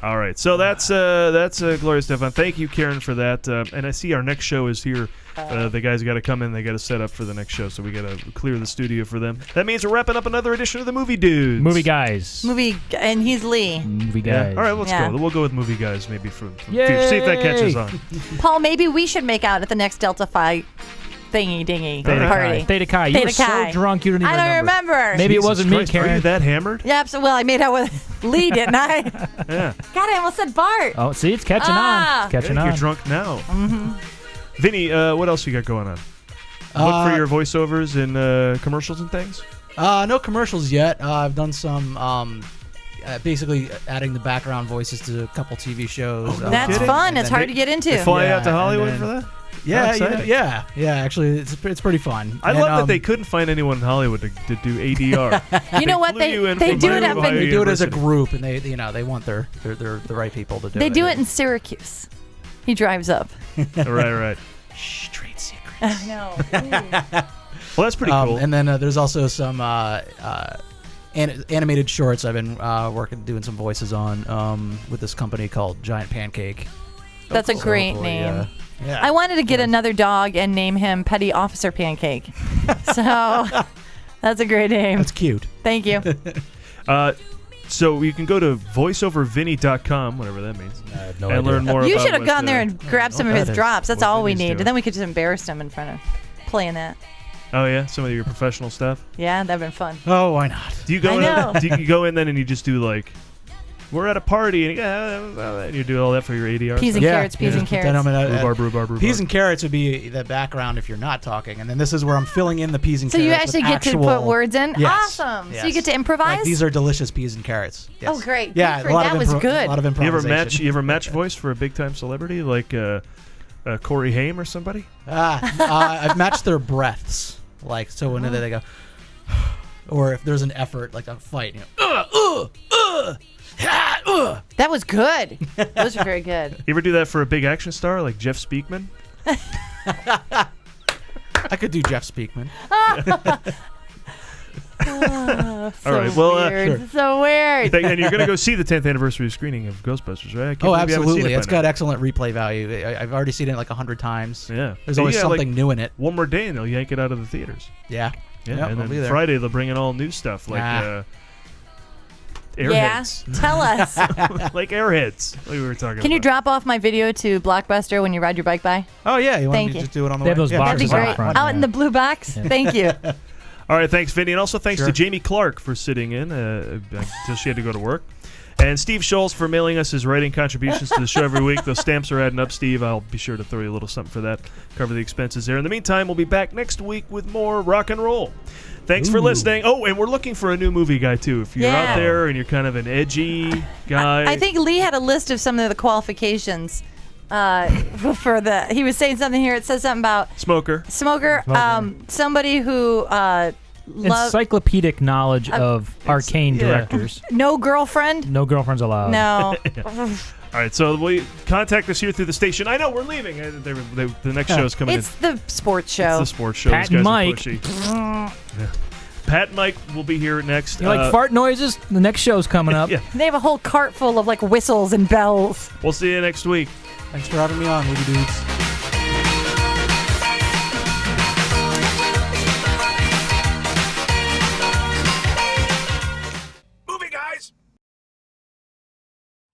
C: All right, so that's Gloria Estefan. Thank you, Karen, for that. And I see our next show is here. The guys got to come in. They got to set up for the next show, so we got to clear the studio for them. That means we're wrapping up another edition of the Movie Dudes.
D: Movie Guys.
A: And he's Lee.
D: Movie Guys.
C: Yeah. All right, let's go. We'll go with Movie Guys maybe from future. See if that catches on.
A: Paul, maybe we should make out at the next Delta Phi thingy dingy party.
D: Theta Chi. You were so drunk you didn't even
A: remember.
D: Maybe
C: Jesus
D: it wasn't
C: Christ,
D: me, Karen.
C: Are you that hammered?
A: Yeah, absolutely. Well, I made out with Lee, didn't I?
C: Yeah.
A: God, I almost said Bart.
D: Oh, see, it's catching on. It's catching on.
C: You're drunk now. Vinny, what else you got going on? Look for your voiceovers in commercials and things?
L: No commercials yet. I've done some basically adding the background voices to a couple TV shows.
A: That's fun. It's hard to get into.
C: They fly out to Hollywood for that?
L: Yeah. Actually, it's pretty fun.
C: I love that they couldn't find anyone in Hollywood to do ADR.
A: You know what? They do it up in.
L: They do it as a group, and they want the right people to do it.
A: They do it in Syracuse. He drives up.
C: Right.
L: Shh, trade secrets.
A: No.
C: Well, that's pretty cool.
L: And then there's also some animated shorts I've been doing some voices on with this company called Giant Pancake.
A: That's a great name.
L: Yeah.
A: I wanted to get another dog and name him Petty Officer Pancake. So that's a great name.
L: That's cute.
A: Thank you.
C: So you can go to voiceovervinnie.com, whatever that means, and learn more about
A: You should have
C: what,
A: gone there and grabbed some of his drops. That's all we
C: Vinnie's
A: need.
C: doing.
A: And then we could just embarrass him in front of playing that.
C: Oh, yeah? Some of your professional stuff?
A: Yeah, that'd been fun.
L: Oh, why not?
C: Do you go
A: I know.
C: in? Do you go in then and you just do like, we're at a party and you do all that for your ADR?
A: Peas and carrots, peas and carrots.
C: Rhubarb.
L: Peas and carrots would be the background if you're not talking, and then this is where I'm filling in the peas and
A: So
L: carrots.
A: you actually
L: with
A: get to
L: actual,
A: put words in?
L: Yes,
A: Awesome.
L: yes.
A: So you get to improvise?
L: Like, these are delicious peas and carrots. Yes.
A: Oh, great.
L: Yeah,
A: Good for- that was good.
L: A lot of
C: You
L: improvisation.
C: ever match voice for a big time celebrity like Corey Haim or somebody?
L: I've matched their breaths, like so when they go, or if there's an effort like a fight, you know,
A: That was good. Those are very good.
C: You ever do that for a big action star like Jeff Speakman?
L: I could do Jeff Speakman.
A: So
C: All right, well,
A: weird.
C: sure.
A: So weird.
C: And you're going to go see the 10th anniversary screening of Ghostbusters, right? I can't
L: Oh,
C: believe you haven't seen
L: absolutely.
C: it by
L: It's
C: now.
L: got excellent replay value. I've already seen it like 100 times.
C: Yeah.
L: There's always
C: Yeah,
L: something
C: like,
L: new in it.
C: One more day and they'll yank it out of the theaters.
L: Yeah.
C: Yeah,
L: Yep,
C: and
L: I'll be
C: then
L: there.
C: Friday they'll bring in all new stuff like Airheads.
A: Yeah, tell us.
C: Like Airheads, like we were talking
A: Can you
C: about.
A: drop off my video to Blockbuster when you ride your bike by?
L: Oh, yeah. You want
A: Thank
L: me to
A: you.
L: just do it on the
D: They
L: way?
D: have those
L: Yeah,
A: That'd be
D: boxes out
A: great.
D: front,
A: Out in the blue box? Thank you.
C: All right, thanks, Vinnie. And also thanks
L: Sure.
C: to Jaimie Clark for sitting in until she had to go to work. And Steve Scholes for mailing us his writing contributions to the show every week. Those stamps are adding up, Steve. I'll be sure to throw you a little something for that. Cover the expenses there. In the meantime, we'll be back next week with more rock and roll. Thanks for listening. Oh, and we're looking for a new movie guy, too. If you're out there and you're kind of an edgy guy.
A: I think Lee had a list of some of the qualifications for the. He was saying something here. It says something about
C: Smoker.
A: Somebody who
D: encyclopedic knowledge of arcane directors.
A: No girlfriend.
D: No girlfriends allowed.
A: No.
C: All right, so we contact us here through the station. I know we're leaving. The next show is coming
A: It's the sports show.
C: It's the sports show.
D: Pat
C: These guys
D: and
C: are
D: Mike.
C: pushy. Yeah. Pat and Mike will be here next.
D: You like fart noises? The next show's coming up.
C: Yeah.
A: They have a whole cart full of like whistles and bells.
C: We'll see you next week.
L: Thanks for having me on, Ruby Dudes.